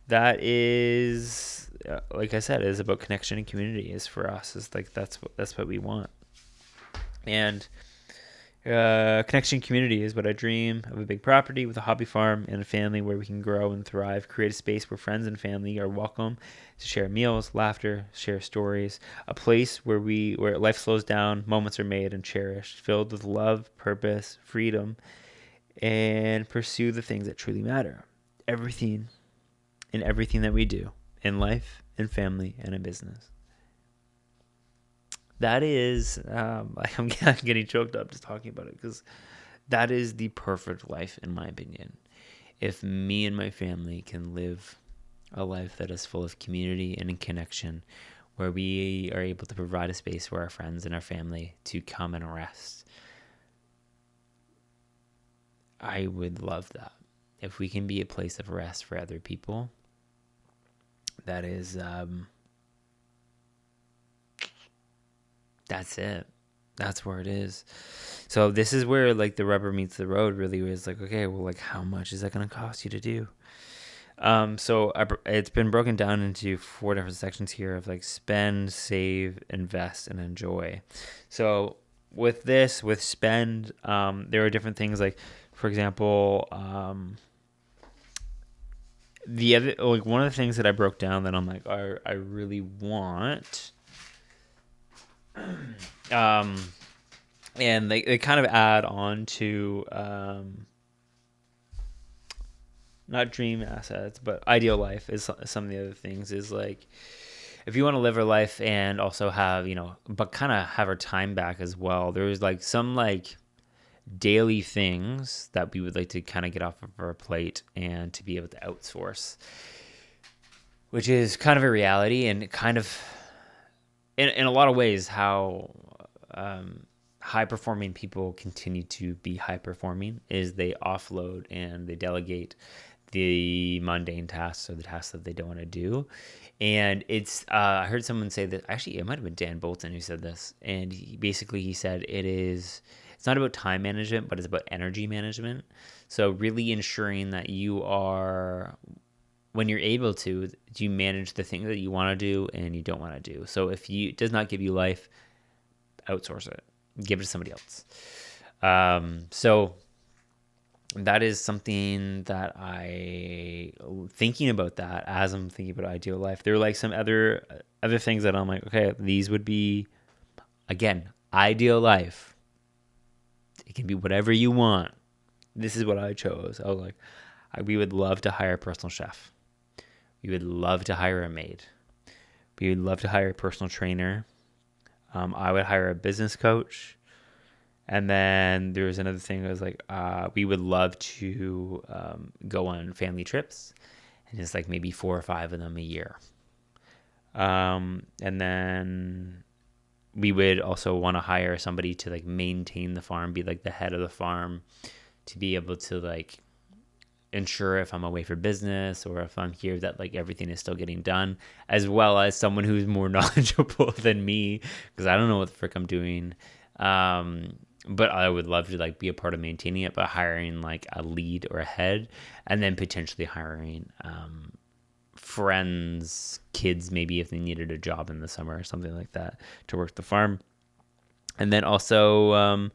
that is, like I said, is about connection and community. Is for us, is like that's what we want. And connection community is what I dream of: a big property with a hobby farm and a family where we can grow and thrive. Create a space where friends and family are welcome to share meals, laughter, share stories. A place where life slows down, moments are made and cherished, filled with love, purpose, freedom, and pursue the things that truly matter. Everything that we do in life, in family, and in business. That is, I'm getting choked up just talking about it, because that is the perfect life, in my opinion. If me and my family can live a life that is full of community and in connection, where we are able to provide a space for our friends and our family to come and rest, I would love that. If we can be a place of rest for other people, that is, that's it. That's where it is. So this is where like the rubber meets the road really, is like, okay, well, like how much is that going to cost you to do? So it's been broken down into 4 different sections here of like spend, save, invest, and enjoy. So with spend, there are different things like, for example, the other, like one of the things that I broke down that I'm like, I really want, and they kind of add on to, not dream assets, but ideal life is some of the other things, is like, if you want to live our life and also have, but kind of have our time back as well, there's like some like daily things that we would like to kind of get off of our plate and to be able to outsource, which is kind of a reality, and kind of in a lot of ways how high performing people continue to be high performing is they offload and they delegate the mundane tasks or the tasks that they don't want to do. And it's I heard someone say that, actually it might have been Dan Bolton who said this, and he said it's not about time management, but it's about energy management. So really ensuring that you are, when you're able to, you manage the things that you want to do and you don't want to do. So if it does not give you life, outsource it, give it to somebody else. So that is something that thinking about that as I'm thinking about ideal life. There are like some other things that I'm like, okay, these would be, again, ideal life. It can be whatever you want. This is what I chose. I was like, we would love to hire a personal chef. We would love to hire a maid. We would love to hire a personal trainer. I would hire a business coach. And then there was another thing that was like, we would love to go on family trips, and it's like maybe 4 or 5 of them a year. And then we would also want to hire somebody to like maintain the farm, be like the head of the farm, to be able to like ensure if I'm away for business or if I'm here that like everything is still getting done, as well as someone who's more knowledgeable than me, because I don't know what the frick I'm doing. But I would love to like be a part of maintaining it by hiring like a lead or a head, and then potentially hiring friends, kids, maybe if they needed a job in the summer or something like that to work the farm. And then also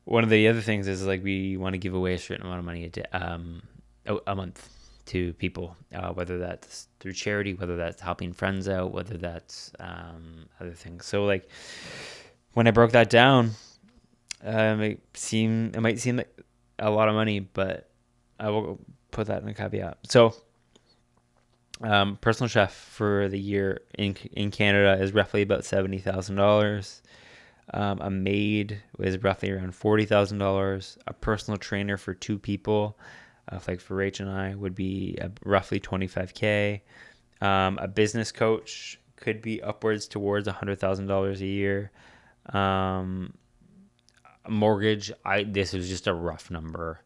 one of the other things is like we want to give away a certain amount of money a month to people, whether that's through charity, whether that's helping friends out, whether that's other things. So like when I broke that down, it might seem like a lot of money, but I will put that in a caveat. So personal chef for the year in Canada is roughly about $70,000. A maid is roughly around $40,000. A personal trainer for 2 people, like for Rach and I, would be roughly $25K. A business coach could be upwards towards $100,000 a year. A mortgage, this was just a rough number,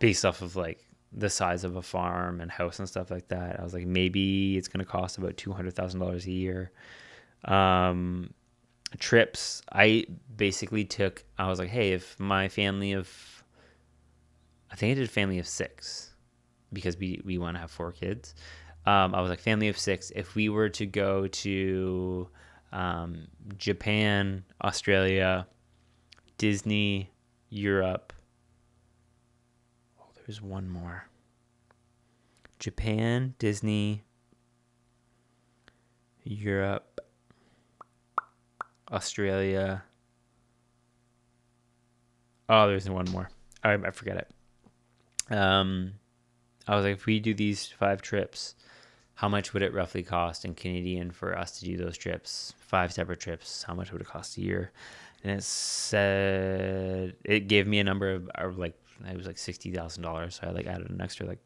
based off of like the size of a farm and house and stuff like that. I was like, maybe it's going to cost about $200,000 a year. Trips, I was like, hey, if my family of, I think I did family of 6 because we want to have 4 kids. I was like, family of 6, if we were to go to Japan, Australia, Disney, Europe. Oh, there's one more. Japan, Disney, Europe, Australia. Oh, there's one more. I forget it. I was like, if we do these 5 trips, how much would it roughly cost in Canadian for us to do those trips? 5 separate trips. How much would it cost a year? And it gave me a number of like, it was like $60,000. So I like added an extra like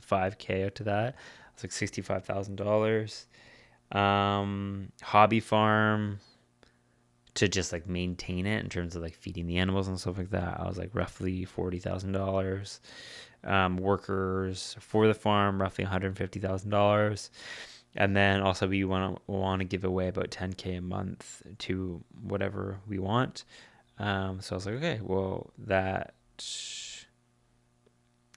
$5K to that. It's like $65,000. Hobby farm to just like maintain it in terms of like feeding the animals and stuff like that. I was like roughly $40,000. Workers for the farm, roughly $150,000. And then also we want to give away about $10K a month to whatever we want. So I was like, okay, well, that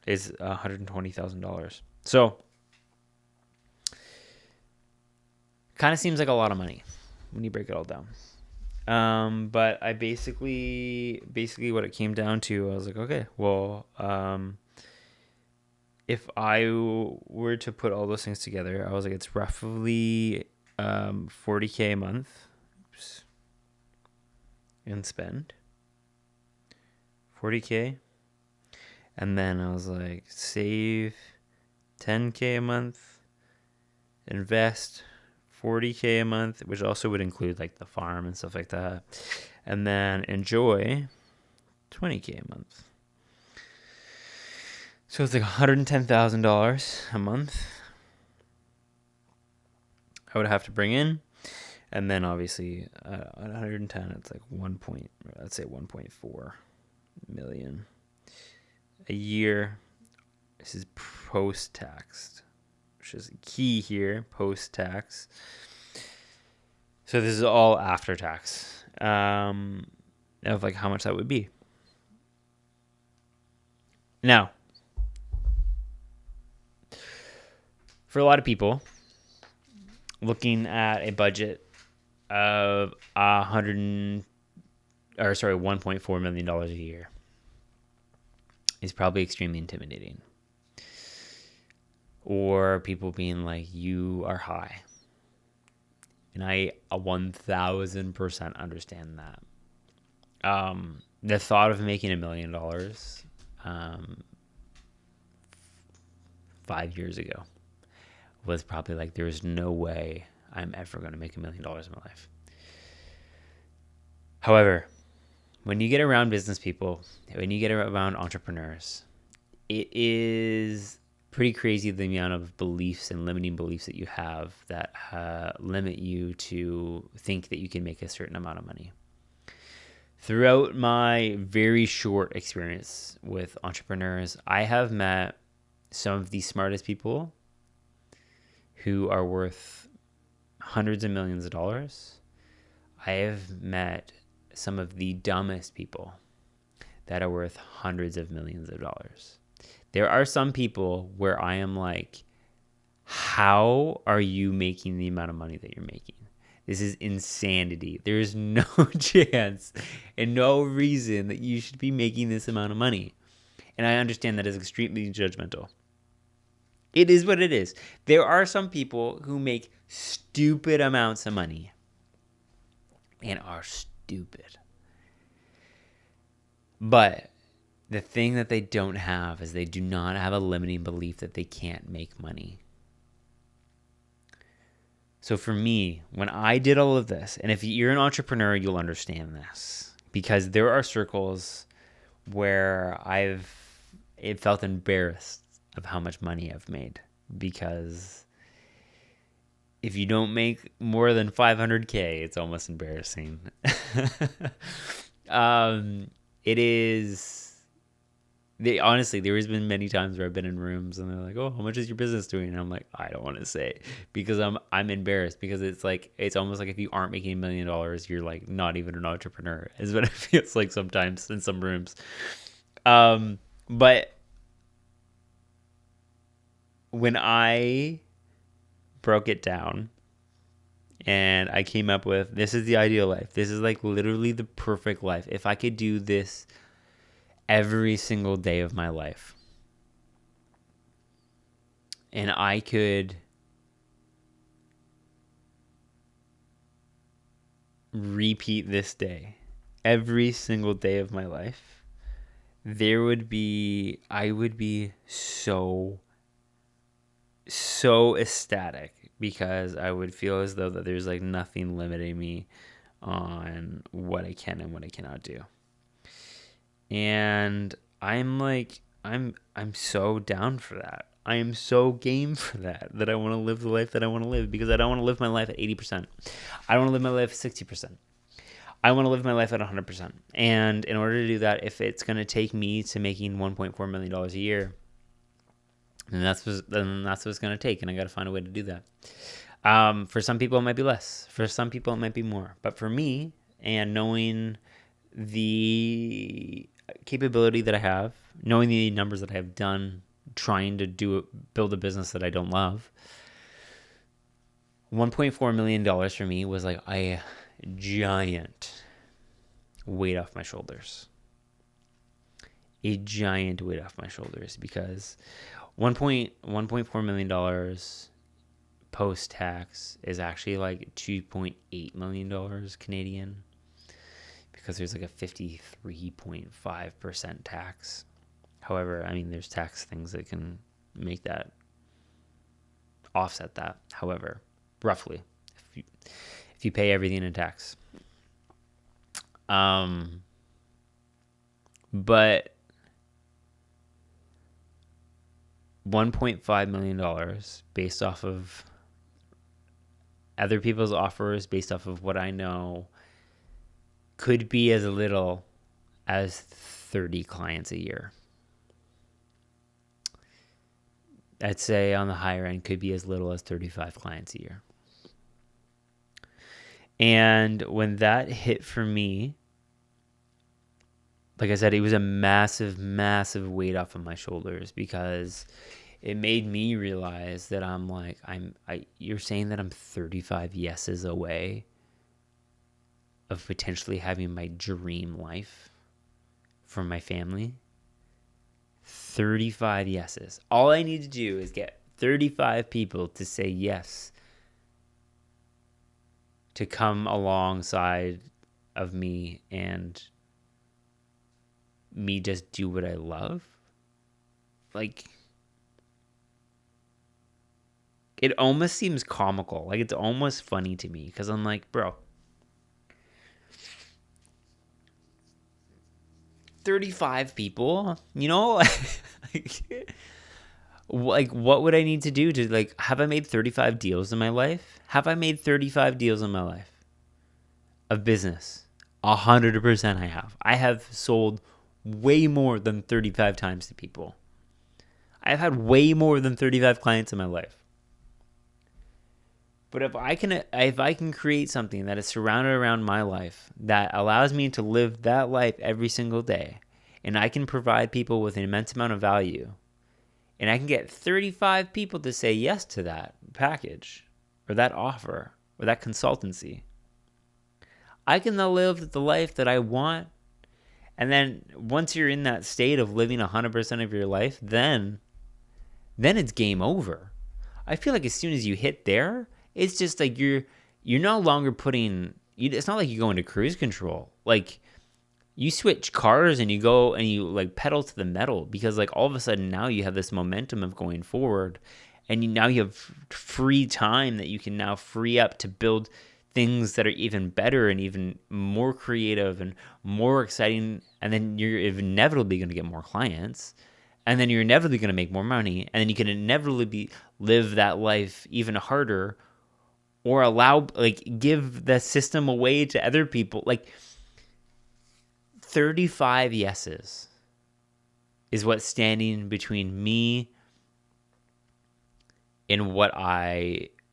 is $120,000. So kind of seems like a lot of money when you break it all down. But I basically what it came down to, I was like, okay, well, if I were to put all those things together, I was like, it's roughly $40K a month. Oops. And spend $40K. And then I was like, save $10K a month, invest $40K a month, which also would include like the farm and stuff like that, and then enjoy $20K a month. So it's like $110,000 a month I would have to bring in, and then obviously at 110, it's like 1.4 million a year. This is post-tax, which is key here, post-tax. So this is all after tax, of like how much that would be. Now, for a lot of people, looking at a budget of $1.4 million a year is probably extremely intimidating. Or people being like, you are high. And I 1,000% understand that. The thought of making $1 million 5 years ago was probably like, there's no way I'm ever going to make $1 million in my life. However, when you get around business people, when you get around entrepreneurs, it is pretty crazy the amount of beliefs and limiting beliefs that you have that limit you to think that you can make a certain amount of money. Throughout my very short experience with entrepreneurs, I have met some of the smartest people who are worth hundreds of millions of dollars. I have met some of the dumbest people that are worth hundreds of millions of dollars. There are some people where I am like, how are you making the amount of money that you're making? This is insanity. There is no chance and no reason that you should be making this amount of money. And I understand that is extremely judgmental. It is what it is. There are some people who make stupid amounts of money and are stupid. But the thing that they don't have is they do not have a limiting belief that they can't make money. So for me, when I did all of this, and if you're an entrepreneur, you'll understand this, because there are circles where it felt embarrassed of how much money I've made, because if you don't make more than 500K, it's almost embarrassing. It is. Honestly, there has been many times where I've been in rooms and they're like, "Oh, how much is your business doing?" And I'm like, I don't want to say, because I'm embarrassed, because it's almost like if you aren't making $1 million, you're like not even an entrepreneur, is what it feels like sometimes in some rooms. But when I broke it down and I came up with, this is the ideal life. This is like literally the perfect life. If I could do this every single day of my life, and I could repeat this day every single day of my life, I would be so ecstatic, because I would feel as though that there's like nothing limiting me on what I can and what I cannot do. And I'm so down for that. I am so game for that I want to live the life that I want to live, because I don't want to live my life at 80%. I don't want to live my life at 60%. I want to live my life at 100%. And in order to do that, if it's going to take me to making $1.4 million a year, then that's what it's going to take. And I got to find a way to do that. For some people, it might be less. For some people, it might be more. But for me, and knowing the capability that I have, knowing the numbers that I have done, trying to build a business that I don't love, $1.4 million for me was like a giant weight off my shoulders. A giant weight off my shoulders, because $1.4 million post-tax is actually like $2.8 million Canadian, because there's like a 53.5% tax. However, I mean, there's tax things that can make that offset that. However, roughly, if you pay everything in tax. But $1.5 million based off of other people's offers, based off of what I know, could be as little as 30 clients a year. I'd say on the higher end could be as little as 35 clients a year. And when that hit for me, like I said, it was a massive, massive weight off of my shoulders, because it made me realize that you're saying that I'm 35 yeses away of potentially having my dream life for my family. 35 yeses. All I need to do is get 35 people to say yes to come alongside of me and me just do what I love. Like, it almost seems comical. Like, it's almost funny to me, because I'm like, bro, 35 people, like what would I need to do to, like, have I made 35 deals in my life? Have I made 35 deals in my life of business? 100% I have. I have sold way more than 35 times to people. I've had way more than 35 clients in my life. But if I can create something that is surrounded around my life that allows me to live that life every single day, and I can provide people with an immense amount of value, and I can get 35 people to say yes to that package or that offer or that consultancy, I can live the life that I want And then once you're in that state of living 100% of your life, then it's game over. I feel like as soon as you hit there, it's just like you're no longer it's not like you go into cruise control. Like, you switch cars and you go and you like pedal to the metal, because like all of a sudden now you have this momentum of going forward, and now you have free time that you can now free up to build things that are even better and even more creative and more exciting. And then you're inevitably going to get more clients, and then you're inevitably going to make more money, and then you can inevitably live that life even harder, or give the system away to other people. Like, 35 yeses is what's standing between me and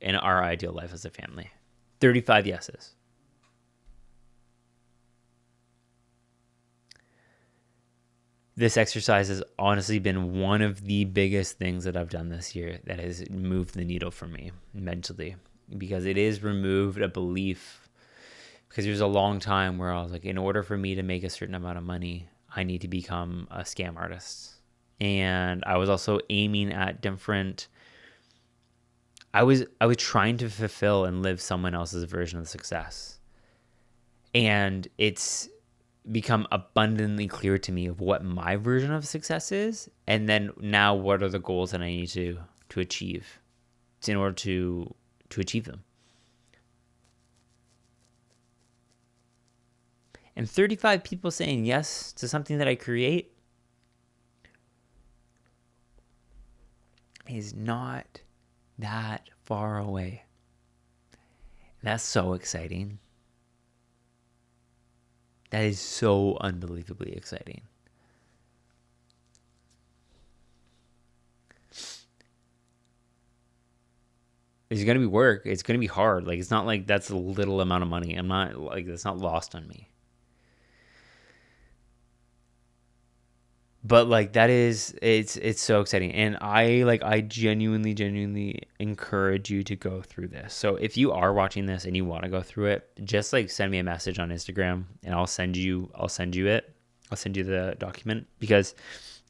in our ideal life as a family. 35 yeses. This exercise has honestly been one of the biggest things that I've done this year that has moved the needle for me mentally, because it has removed a belief. Because there's a long time where I was like, in order for me to make a certain amount of money, I need to become a scam artist. And I was also aiming at different. I was trying to fulfill and live someone else's version of success. And it's become abundantly clear to me of what my version of success is. And then now what are the goals that I need to achieve in order to achieve them. And 35 people saying yes to something that I create is not that far away. That's so exciting. That is so unbelievably exciting. It's going to be work. It's going to be hard. Like, it's not like that's a little amount of money. I'm not like, that's not lost on me. But like, it's so exciting. And I genuinely encourage you to go through this. So if you are watching this and you want to go through it, just like send me a message on Instagram and I'll send you it. I'll send you the document, because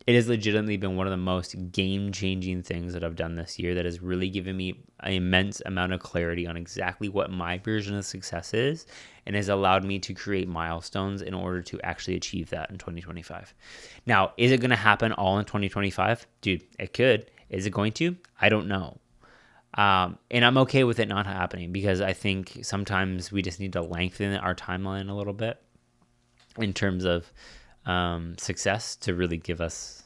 it has legitimately been one of the most game-changing things that I've done this year that has really given me an immense amount of clarity on exactly what my version of success is, and has allowed me to create milestones in order to actually achieve that in 2025. Now, is it going to happen all in 2025? Dude, it could. Is it going to? I don't know. And I'm okay with it not happening, because I think sometimes we just need to lengthen our timeline a little bit in terms of success to really give us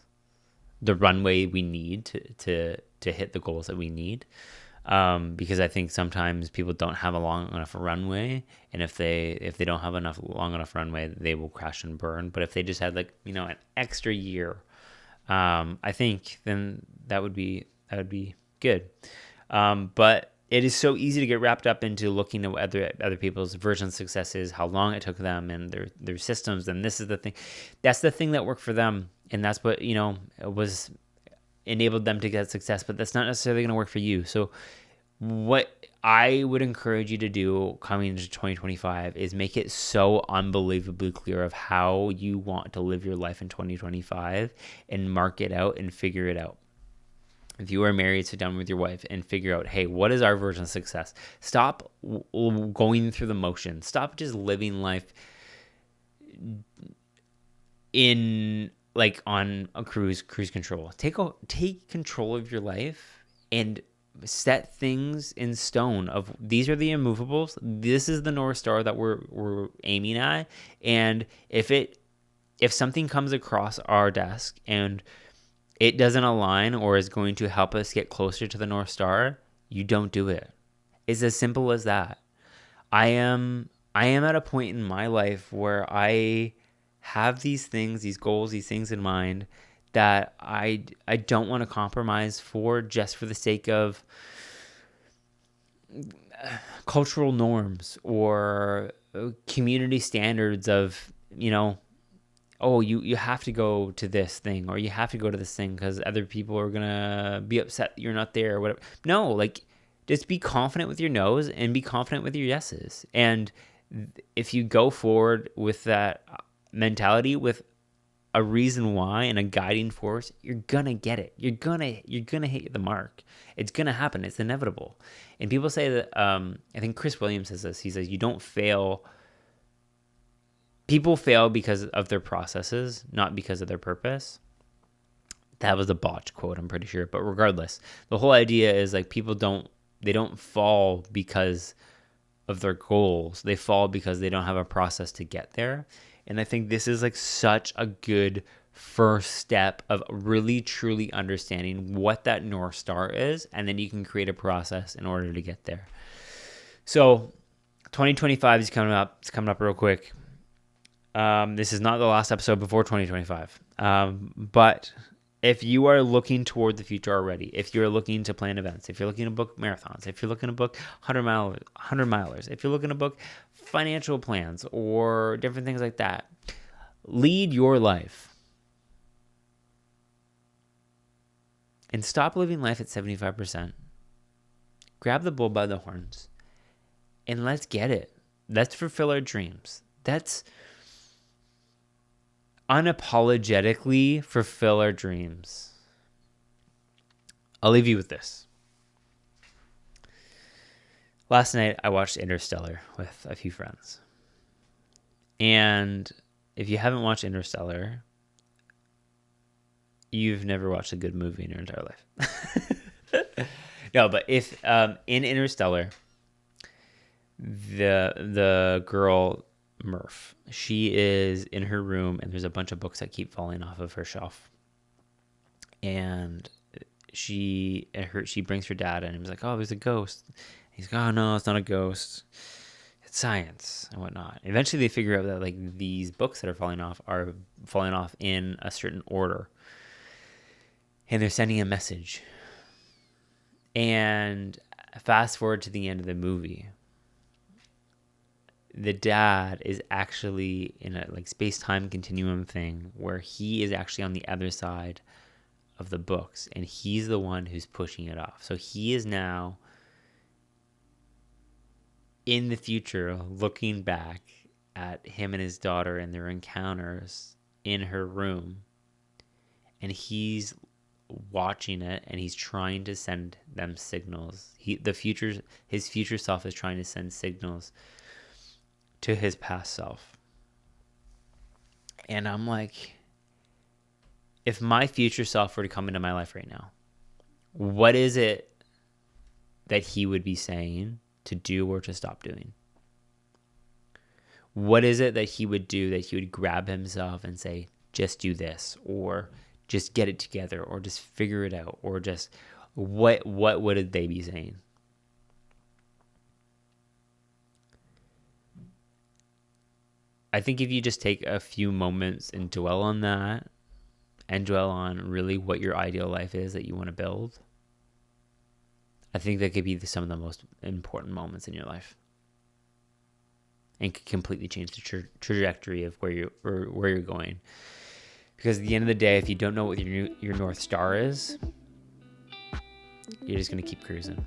the runway we need to hit the goals that we need. Because I think sometimes people don't have a long enough runway, and if they don't have long enough runway, they will crash and burn. But if they just had an extra year, I think then that would be good. But it is so easy to get wrapped up into looking at what other people's version of success is, how long it took them, and their systems. And this is the thing. That's the thing that worked for them, and that's what was enabled them to get success. But that's not necessarily going to work for you. So what I would encourage you to do coming into 2025 is make it so unbelievably clear of how you want to live your life in 2025, and mark it out and figure it out. If you are married, sit down with your wife and figure out, hey, what is our version of success? Stop going through the motions. Stop just living life on a cruise control. Take control of your life and set things in stone of these are the immovables. This is the North Star that we're aiming at. And if something comes across our desk and it doesn't align or is going to help us get closer to the North Star, you don't do it. It's as simple as that. I am at a point in my life where I have these things, these goals, these things in mind that I don't want to compromise for just for the sake of cultural norms or community standards of, oh, you have to go to this thing, or you have to go to this thing because other people are going to be upset that you're not there or whatever. No, just be confident with your no's and be confident with your yeses. And if you go forward with that, mentality with a reason why and a guiding force, you're gonna get it. You're gonna hit the mark. It's gonna happen. It's inevitable. And people say that I think Chris Williams says this. He says you don't fail. People fail because of their processes, not because of their purpose. That was a botched quote, I'm pretty sure. But regardless, the whole idea is like people don't fall because of their goals. They fall because they don't have a process to get there. And I think this is like such a good first step of really truly understanding what that North Star is. And then you can create a process in order to get there. So 2025 is coming up. It's coming up real quick. This is not the last episode before 2025. But if you are looking toward the future already, if you're looking to plan events, if you're looking to book marathons, if you're looking to book 100 milers, if you're looking to book financial plans or different things like that, lead your life and stop living life at 75%. Grab the bull by the horns and let's get it. Let's fulfill our dreams. Let's unapologetically fulfill our dreams. I'll leave you with this. Last night, I watched Interstellar with a few friends. And if you haven't watched Interstellar, you've never watched a good movie in your entire life. No, but if in Interstellar, the girl Murph, she is in her room and there's a bunch of books that keep falling off of her shelf. And she brings her dad and he's like, "Oh, there's a ghost." He's like, "Oh no, it's not a ghost. It's science and whatnot." Eventually they figure out that like these books that are falling off in a certain order. And they're sending a message. And fast forward to the end of the movie. The dad is actually in a like space-time continuum thing where he is actually on the other side of the books and he's the one who's pushing it off. So he is now in the future looking back at him and his daughter and their encounters in her room, and he's watching it and he's trying to send them signals. His future self is trying to send signals to his past self. And I'm like, if my future self were to come into my life right now, what is it that he would be saying to do or to stop doing? What is it that he would do that he would grab himself and say, just do this, or just get it together, or just figure it out, or just what would they be saying? I think if you just take a few moments and dwell on that and dwell on really what your ideal life is that you want to build, I think that could be some of the most important moments in your life and could completely change the trajectory of where you're going. Because at the end of the day, if you don't know what your North Star is, you're just going to keep cruising.